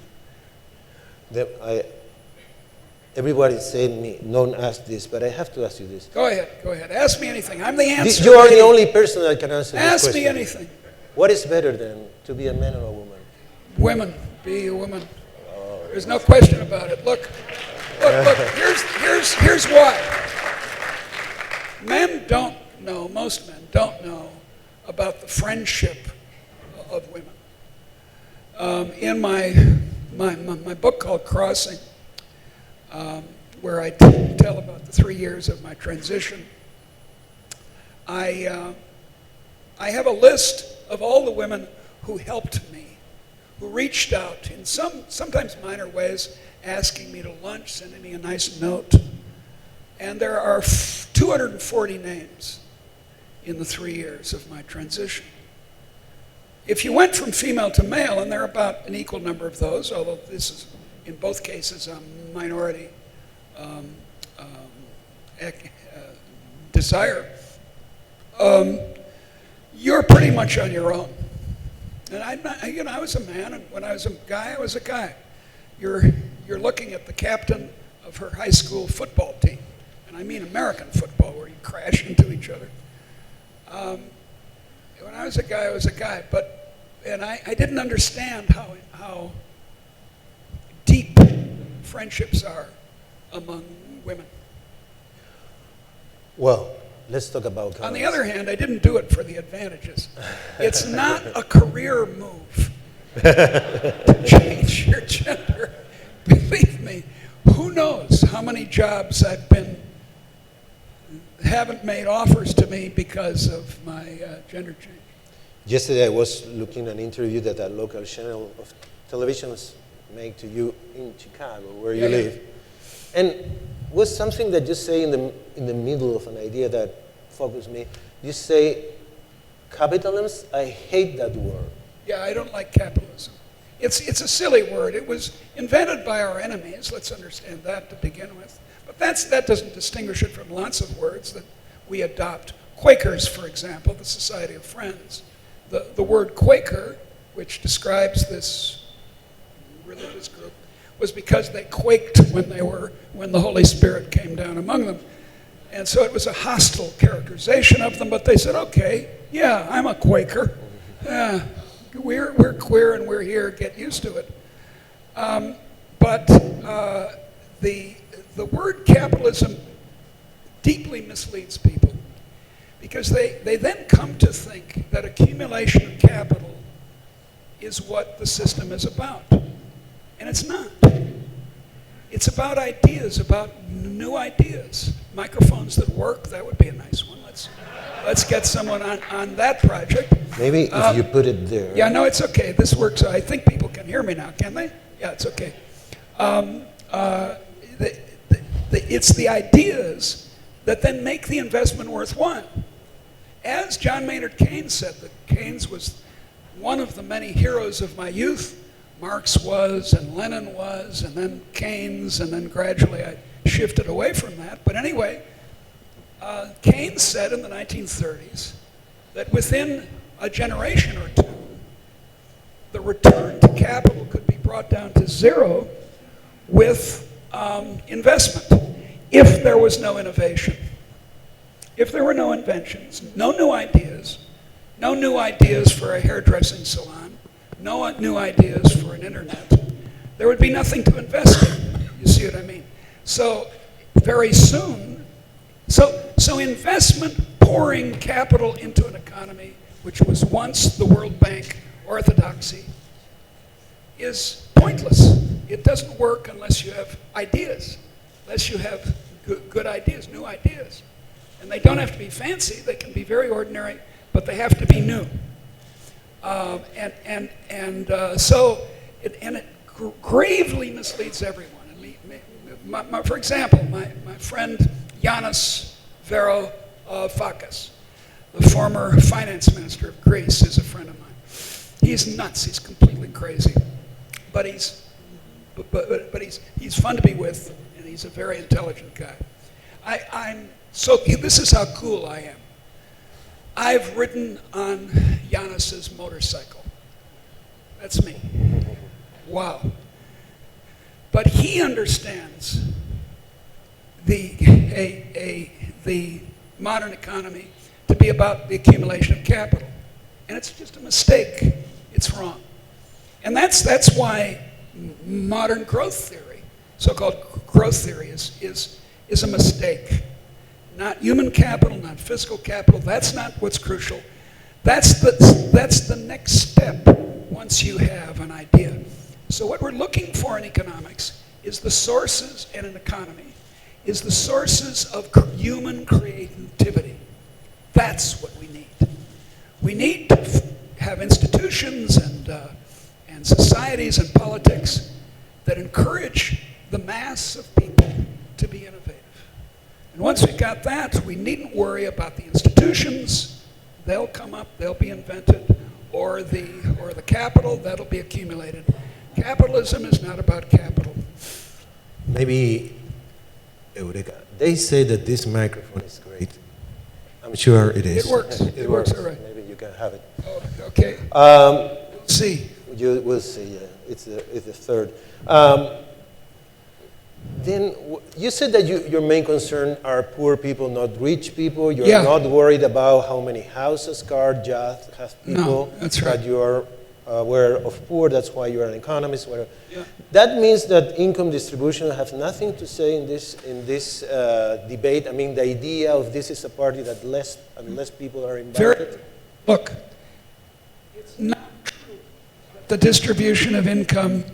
Everybody said me, don't ask this, but I have to ask you this. Go ahead. Ask me anything. I'm the answer. You are the only person that can answer this question. Ask me anything. What is better than to be a man or a woman? Women. Be a woman. There's no question about it. Look. Here's why. Most men don't know about the friendship of women. In my book called Crossing, where I tell about the 3 years of my transition, I have a list of all the women who helped me, who reached out in sometimes minor ways, asking me to lunch, sending me a nice note. And there are 240 names in the 3 years of my transition. If you went from female to male, and there are about an equal number of those, although this is, in both cases, a minority desire, you're pretty much on your own. And I was a man, and when I was a guy, I was a guy. You're looking at the captain of her high school football team, and I mean American football, where you crash into each other. When I was a guy, I was a guy, and I didn't understand how deep friendships are among women. Well, let's talk about comments. On the other hand, I didn't do it for the advantages. It's not a career move to change your gender. Believe me, who knows how many jobs haven't made offers to me because of my gender change. Yesterday I was looking at an interview that a local channel of television made to you in Chicago, where you live. And was something that you say in the middle of an idea that focused me. You say, capitalism, I hate that word. Yeah, I don't like capitalism. It's a silly word. It was invented by our enemies. Let's understand that to begin with. But that doesn't distinguish it from lots of words that we adopt. Quakers, for example, the Society of Friends. The word Quaker, which describes this religious group, was because they quaked when the Holy Spirit came down among them. And so it was a hostile characterization of them, but they said, okay, yeah, I'm a Quaker. Yeah, we're queer and we're here, get used to it. But the word capitalism deeply misleads people, because they then come to think that accumulation of capital is what the system is about. And it's not. It's about ideas, about new ideas. Microphones that work, that would be a nice one. Let's get someone on that project. Maybe if you put it there. Yeah, no, it's okay. This works. I think people can hear me now, can they? Yeah, it's okay. It's the ideas that then make the investment worthwhile. As John Maynard Keynes said, that Keynes was one of the many heroes of my youth. Marx was, and Lenin was, and then Keynes, and then gradually I shifted away from that. But anyway, Keynes said in the 1930s that within a generation or two, the return to capital could be brought down to zero with investment, if there was no innovation. If there were no inventions, no new ideas for a hairdressing salon, no new ideas for an internet, there would be nothing to invest in. You see what I mean? So very soon, so investment pouring capital into an economy, which was once the World Bank orthodoxy, is pointless. It doesn't work unless you have ideas, unless you have good ideas, new ideas. And they don't have to be fancy, they can be very ordinary. but they have to be new. It gravely misleads everyone. For example, my friend Yanis Varoufakis, the former finance minister of Greece, is a friend of mine. He's nuts. He's completely crazy, but he's fun to be with, and he's a very intelligent guy. This is how cool I am. I've ridden on Yanis's motorcycle. That's me. Wow. But he understands the modern economy to be about the accumulation of capital. And it's just a mistake. It's wrong. And that's why modern growth theory, so-called growth theory, is a mistake. Not human capital, not fiscal capital. That's not what's crucial. That's the next step once you have an idea. So what we're looking for in economics is the sources, and an economy, is the sources of human creativity. That's what we need. We need to have institutions and societies and politics that encourage the mass of people to be innovative. And once we've got that, we needn't worry about the institutions. They'll come up, they'll be invented, or the capital that'll be accumulated. Capitalism is not about capital. Maybe, Eureka, they say that this microphone is great. I'm sure it is. It works. It works all right. Maybe you can have it. Oh, okay. See. We'll see. Yeah, it's the third. Then you said that your main concern are poor people, not rich people. You're not worried about how many houses, cars, yachts have people. No, that's right. That you are aware of poor. That's why you are an economist. Yeah. That means that income distribution has nothing to say in this debate. I mean, the idea of this is a party that less and less people are invited. Look, it's not true that the distribution of income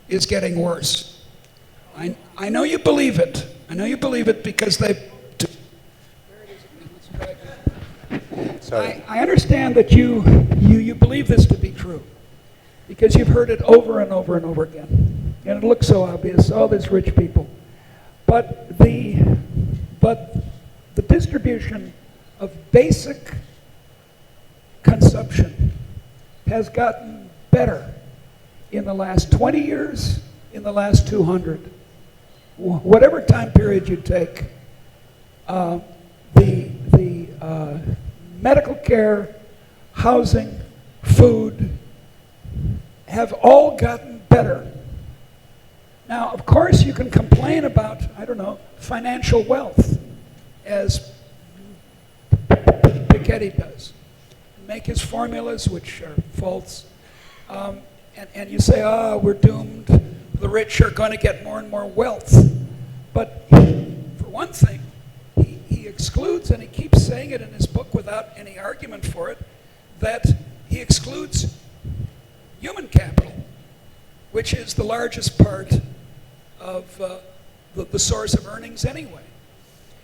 is getting worse. I know you believe it. I know you believe it because they. Sorry. I understand that you believe this to be true because you've heard it over and over and over again, and it looks so obvious. Oh, there's rich people, but the distribution of basic consumption has gotten better in the last 20 years, in the last 200. Whatever time period you take, the medical care, housing, food have all gotten better. Now, of course, you can complain about, I don't know, financial wealth, as Piketty does. Make his formulas, which are false, and you say, we're doomed. The rich are going to get more and more wealth. But for one thing, he excludes, and he keeps saying it in his book without any argument for it, that he excludes human capital, which is the largest part of the source of earnings anyway.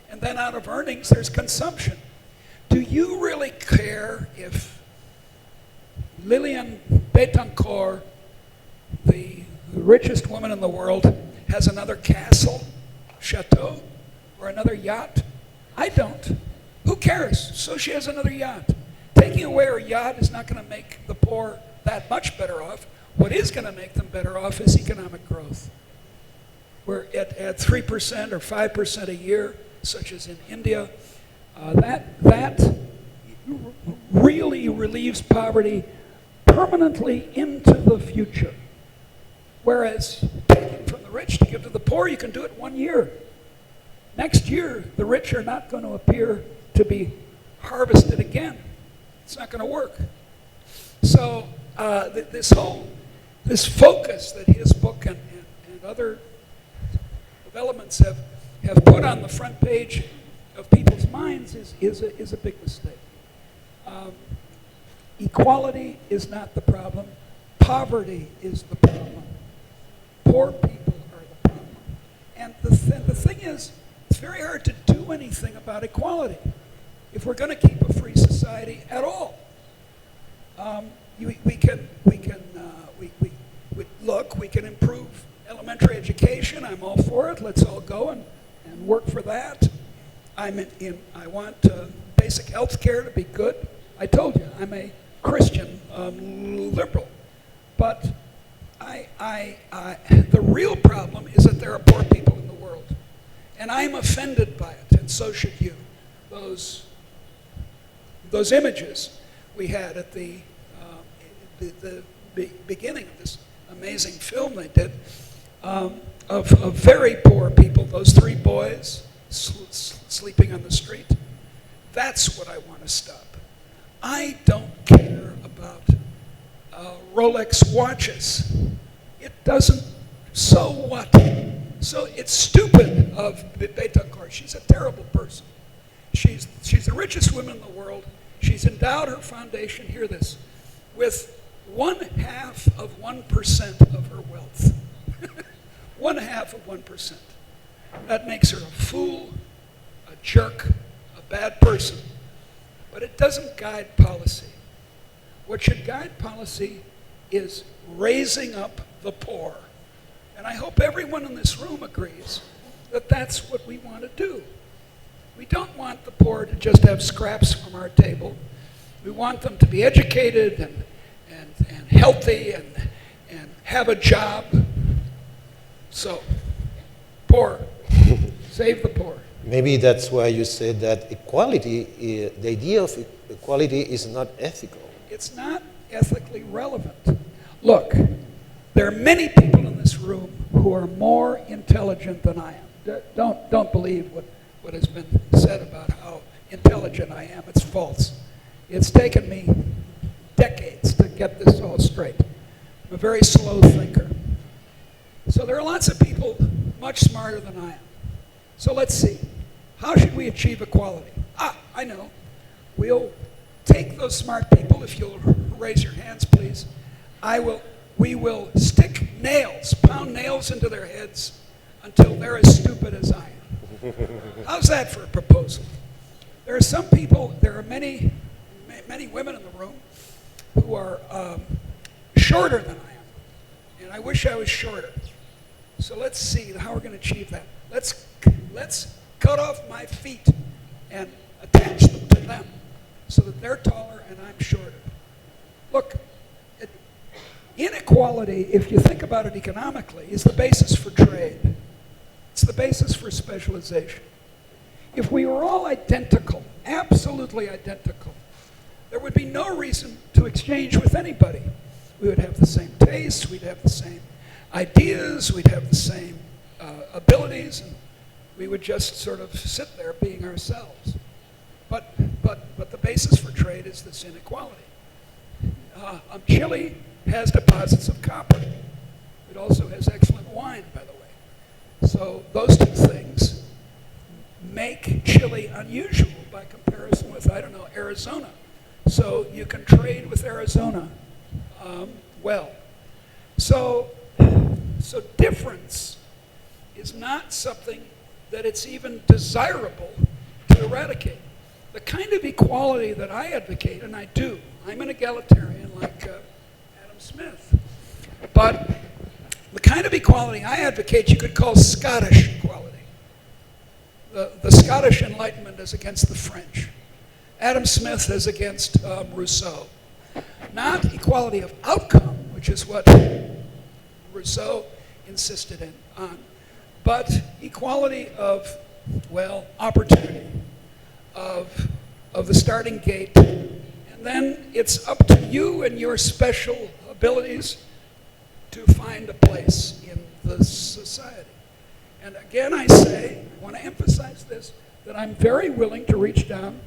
And then out of earnings, there's consumption. Do you really care if Lillian Betancourt, the richest woman in the world, has another castle, chateau, or another yacht? I don't. Who cares? So she has another yacht. Taking away her yacht is not going to make the poor that much better off. What is going to make them better off is economic growth. We're at 3% or 5% a year, such as in India. That really relieves poverty permanently into the future. Whereas taking from the rich to give to the poor, you can do it 1 year. Next year, the rich are not going to appear to be harvested again. It's not going to work. So this focus that his book and other developments have put on the front page of people's minds is a big mistake. Equality is not the problem. Poverty is the problem. Poor people are the problem. And the thing is, it's very hard to do anything about equality. If we're going to keep a free society, society at all. We can improve elementary education. I'm all for it. Let's all go and work for that. I want basic health care to be good. I told you, I'm a Christian liberal. But the real problem is that there are poor people in the world. And I'm offended by it, and so should you. Those images we had at the beginning of this amazing film they did of very poor people, those 3 boys sleeping on the street. That's what I want to stop. I don't care about Rolex watches. It doesn't, so what? So it's stupid of Betancourt. She's a terrible person. She's the richest woman in the world. She's endowed her foundation, hear this, with 0.5% of her wealth. 0.5%. That makes her a fool, a jerk, a bad person. But it doesn't guide policy. What should guide policy is raising up the poor. And I hope everyone in this room agrees that that's what we want to do. We don't want the poor to just have scraps from our table. We want them to be educated and healthy and have a job. So, poor. Save the poor. Maybe that's why you said that equality, the idea of equality is not ethical. It's not ethically relevant. Look, there are many people in this room who are more intelligent than I am. Don't believe what has been said about how intelligent I am. It's false. It's taken me decades to get this all straight. I'm a very slow thinker. So there are lots of people much smarter than I am. So let's see. How should we achieve equality? I know. We'll take those smart people, if you'll raise your hands, please. We will stick nails, pound nails into their heads until they're as stupid as I am. How's that for a proposal? There are some people, there are many women in the room who are shorter than I am. And I wish I was shorter. So let's see how we're going to achieve that. Let's cut off my feet and attach them to them so that they're taller and I'm shorter. Look, inequality, if you think about it economically, is the basis for trade. It's the basis for specialization. If we were all identical, absolutely identical, there would be no reason to exchange with anybody. We would have the same tastes, we'd have the same ideas, we'd have the same abilities, and we would just sort of sit there being ourselves. But the basis for trade is this inequality. Chile has deposits of copper. It also has excellent wine, by the way. So those two things make Chile unusual by comparison with, I don't know, Arizona. So you can trade with Arizona well. So difference is not something that it's even desirable to eradicate. The kind of equality that I advocate, and I do, I'm an egalitarian like Adam Smith, but the kind of equality I advocate you could call Scottish equality. The Scottish Enlightenment is against the French. Adam Smith is against Rousseau. Not equality of outcome, which is what Rousseau insisted on, but equality of, well, opportunity, of the starting gate. And then it's up to you and your special abilities to find a place in the society. And again, I say, I want to emphasize this, that I'm very willing to reach down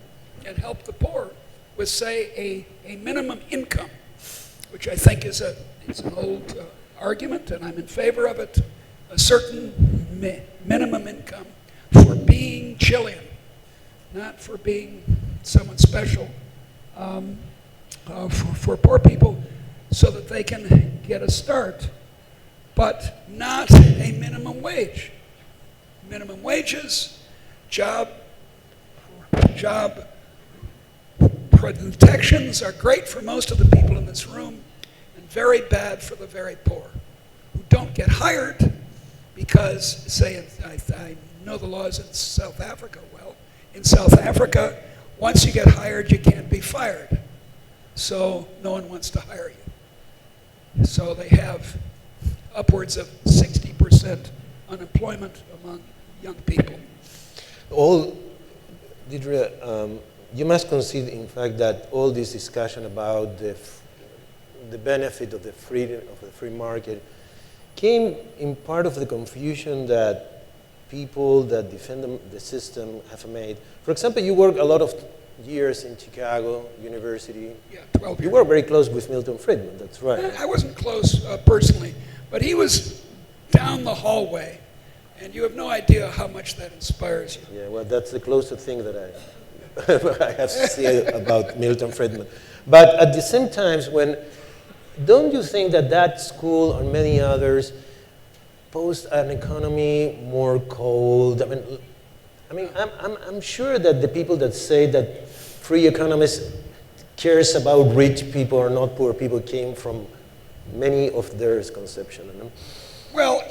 and help the poor with, say, a minimum income, which I think is an old argument, and I'm in favor of it, a certain minimum income for being Chilean, not for being someone special, for poor people so that they can get a start, but not a minimum wage. Minimum wages, job protections are great for most of the people in this room and very bad for the very poor who don't get hired because, say, I know the laws in South Africa well. In South Africa, once you get hired, you can't be fired. So no one wants to hire you. So they have upwards of 60% unemployment among young people. Deirdre, you must concede, in fact, that all this discussion about the benefit of the freedom of the free market came in part of the confusion that people that defend the system have made. For example, you worked a lot of years in Chicago University. Yeah, 12 years. You were very close with Milton Friedman, that's right. I wasn't close personally, but he was down the hallway, and you have no idea how much that inspires you. Yeah, well, that's the closest thing that I have to say about Milton Friedman. But at the same time, don't you think that school and many others posed an economy more cold? I'm sure that the people that say that free economists cares about rich people or not poor people came from many of their conceptions. Well,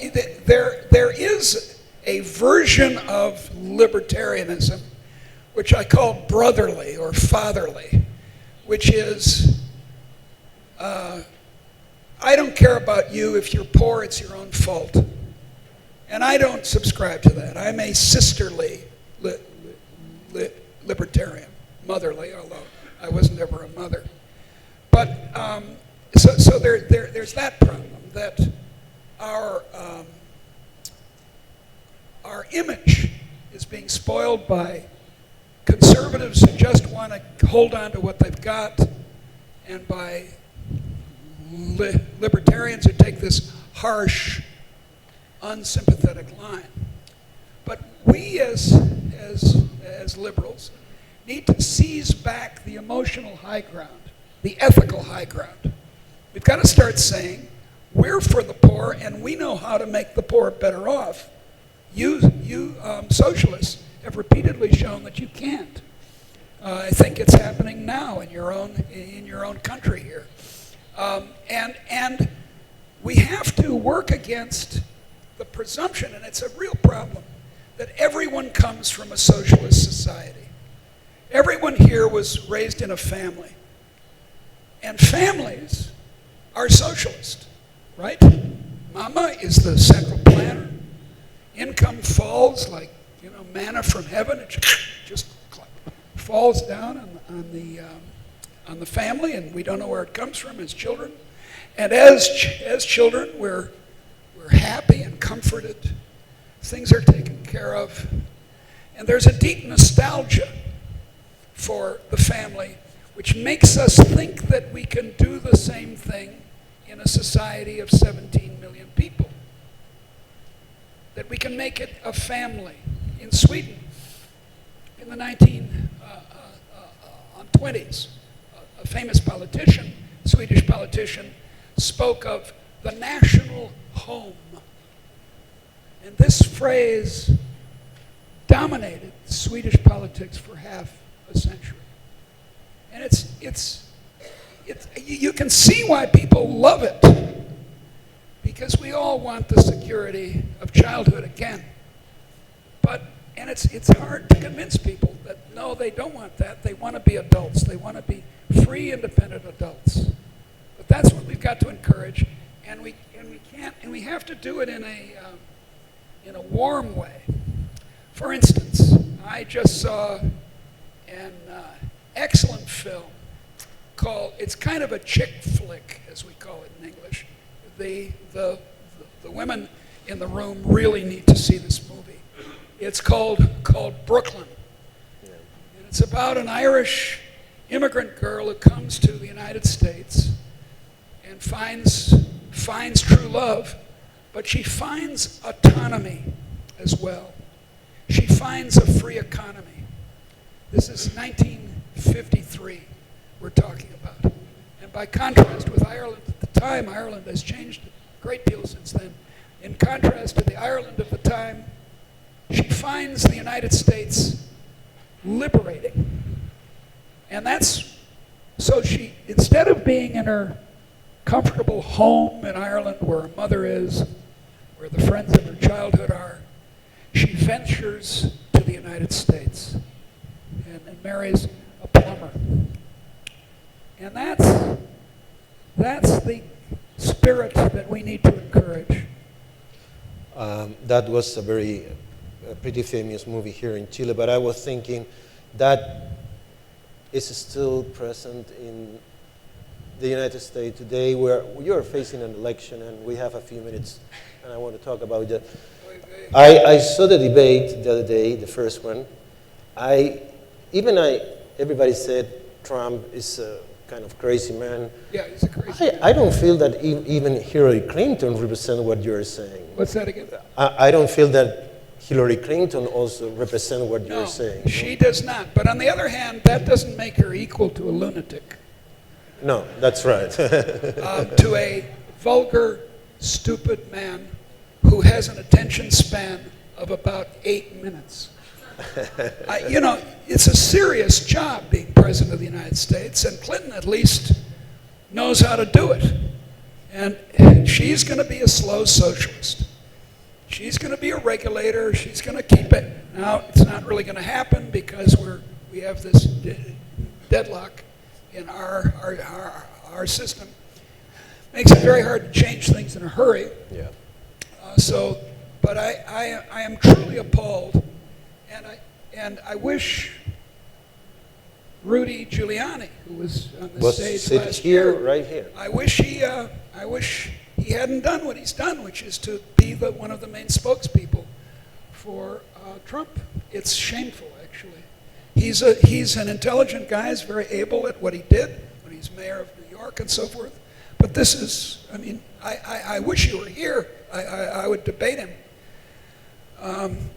there is a version of libertarianism which I call brotherly or fatherly, which is, I don't care about you. If you're poor, it's your own fault. And I don't subscribe to that. I'm a sisterly libertarian, motherly, although I wasn't ever a mother. But so there's that problem, that our image is being spoiled by conservatives who just want to hold on to what they've got, and by libertarians who take this harsh, unsympathetic line. But we as liberals need to seize back the emotional high ground, the ethical high ground. We've got to start saying, we're for the poor and we know how to make the poor better off. You socialists have repeatedly shown that you can't. I think it's happening now in your own country here. And we have to work against the presumption, and it's a real problem, that everyone comes from a socialist society. Everyone here was raised in a family. And families are socialist, right? Mama is the central planner. Income falls like, manna from heaven. It just falls down on the family, and we don't know where it comes from as children. And as children, we're happy and comforted. Things are taken care of. And there's a deep nostalgia for the family, which makes us think that we can do the same thing in a society of 17 million people. That we can make it a family. In Sweden, in the 1920s, a famous politician, Swedish politician, spoke of the national home. And this phrase dominated Swedish politics for half a century. And you can see why people love it, because we all want the security of childhood again. And it's hard to convince people that no, they don't want that. They want to be adults. They want to be free, independent adults. But that's what we've got to encourage, and we have to do it in a warm way. For instance, I just saw an excellent film called, it's kind of a chick flick, as we call it in English. The women in the room really need to see this movie. It's called Brooklyn. And it's about an Irish immigrant girl who comes to the United States and finds true love, but she finds autonomy as well. She finds a free economy. This is 1953 we're talking about. And by contrast with Ireland at the time, Ireland has changed a great deal since then. In contrast to the Ireland of the time, she finds the United States liberating. And that's So she, instead of being in her comfortable home in Ireland where her mother is, where the friends of her childhood are, she ventures to the United States and marries a plumber. And that's the spirit that we need to encourage. That was a pretty famous movie here in Chile, but I was thinking that is still present in the United States today, where you're facing an election, and we have a few minutes, and I want to talk about that. I saw the debate the other day, the first one. Everybody said Trump is a kind of crazy man. Yeah, he's a crazy man. I don't feel that even Hillary Clinton represents what you're saying. What's that again? I don't feel that Hillary Clinton also represents what you're saying. No, she does not. But on the other hand, that doesn't make her equal to a lunatic. No, that's right. To a vulgar, stupid man who has an attention span of about 8 minutes. It's a serious job being president of the United States, and Clinton at least knows how to do it. And she's going to be a slow socialist. She's going to be a regulator. She's going to keep it. Now, it's not really going to happen because we have this deadlock in our system. Makes it very hard to change things in a hurry. Yeah. But I am truly appalled, and I wish Rudy Giuliani, who was on the stage last year, right here. I wish he hadn't done what he's done, which is to be one of the main spokespeople for Trump. It's shameful, actually. He's an intelligent guy. He's very able at what he did when he's mayor of New York and so forth. But this is, I wish he were here. I would debate him.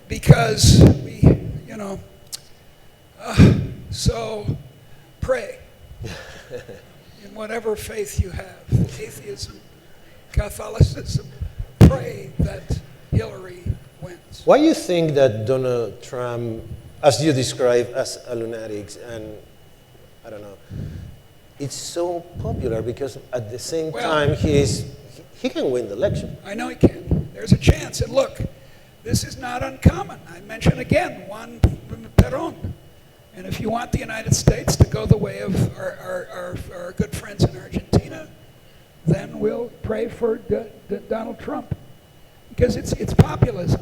Because so pray in whatever faith you have, atheism, Catholicism, pray that Hillary wins. Why do you think that Donald Trump, as you describe as a lunatic, and I don't know, it's so popular? Because at the same time he can win the election. I know he can. There's a chance. And look, this is not uncommon. I mention again Juan Perón. And if you want the United States to go the way of our good friends in Argentina, then we'll pray for Donald Trump. Because it's populism.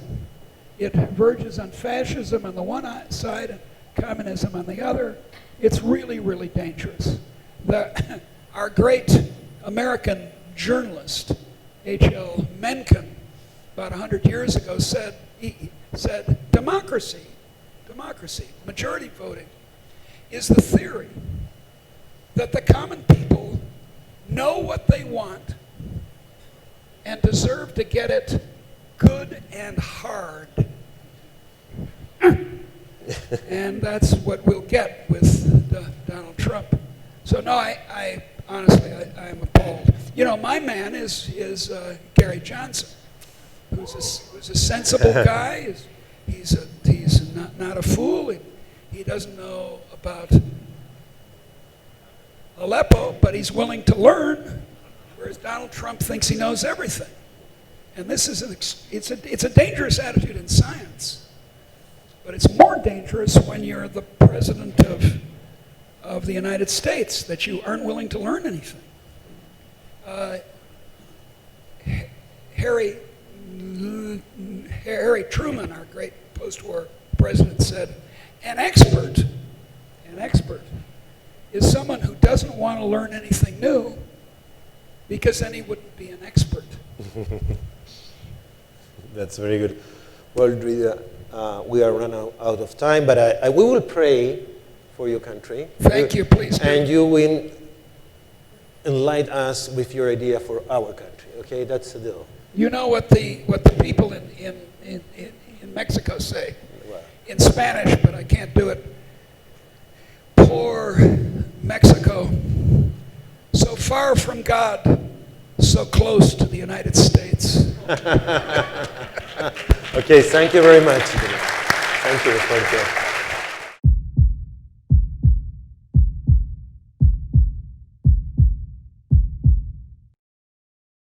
It verges on fascism on the one side and communism on the other. It's really, really dangerous. Our great American journalist, H.L. Mencken, about 100 years ago said democracy, majority voting, is the theory that the common people know what they want and deserve to get it good and hard. And that's what we'll get with Donald Trump. So no, I honestly am appalled. My man is Gary Johnson, who's a sensible guy. He's not a fool. He doesn't know about Aleppo, but he's willing to learn, whereas Donald Trump thinks he knows everything. And this is it's a dangerous attitude in science, but it's more dangerous when you're the president of the United States, that you aren't willing to learn anything. Harry Truman, our great post-war president, said, an expert is someone who doesn't want to learn anything new, because then he wouldn't be an expert. That's very good. Well, Deirdre, we are running out of time, but we will pray for your country. Thank you, please. And you will enlighten us with your idea for our country. Okay, that's the deal. You know what the people in Mexico say in Spanish, but I can't do it. Poor Mexico, so far from God, so close to the United States. Okay, thank you very much. Thank you.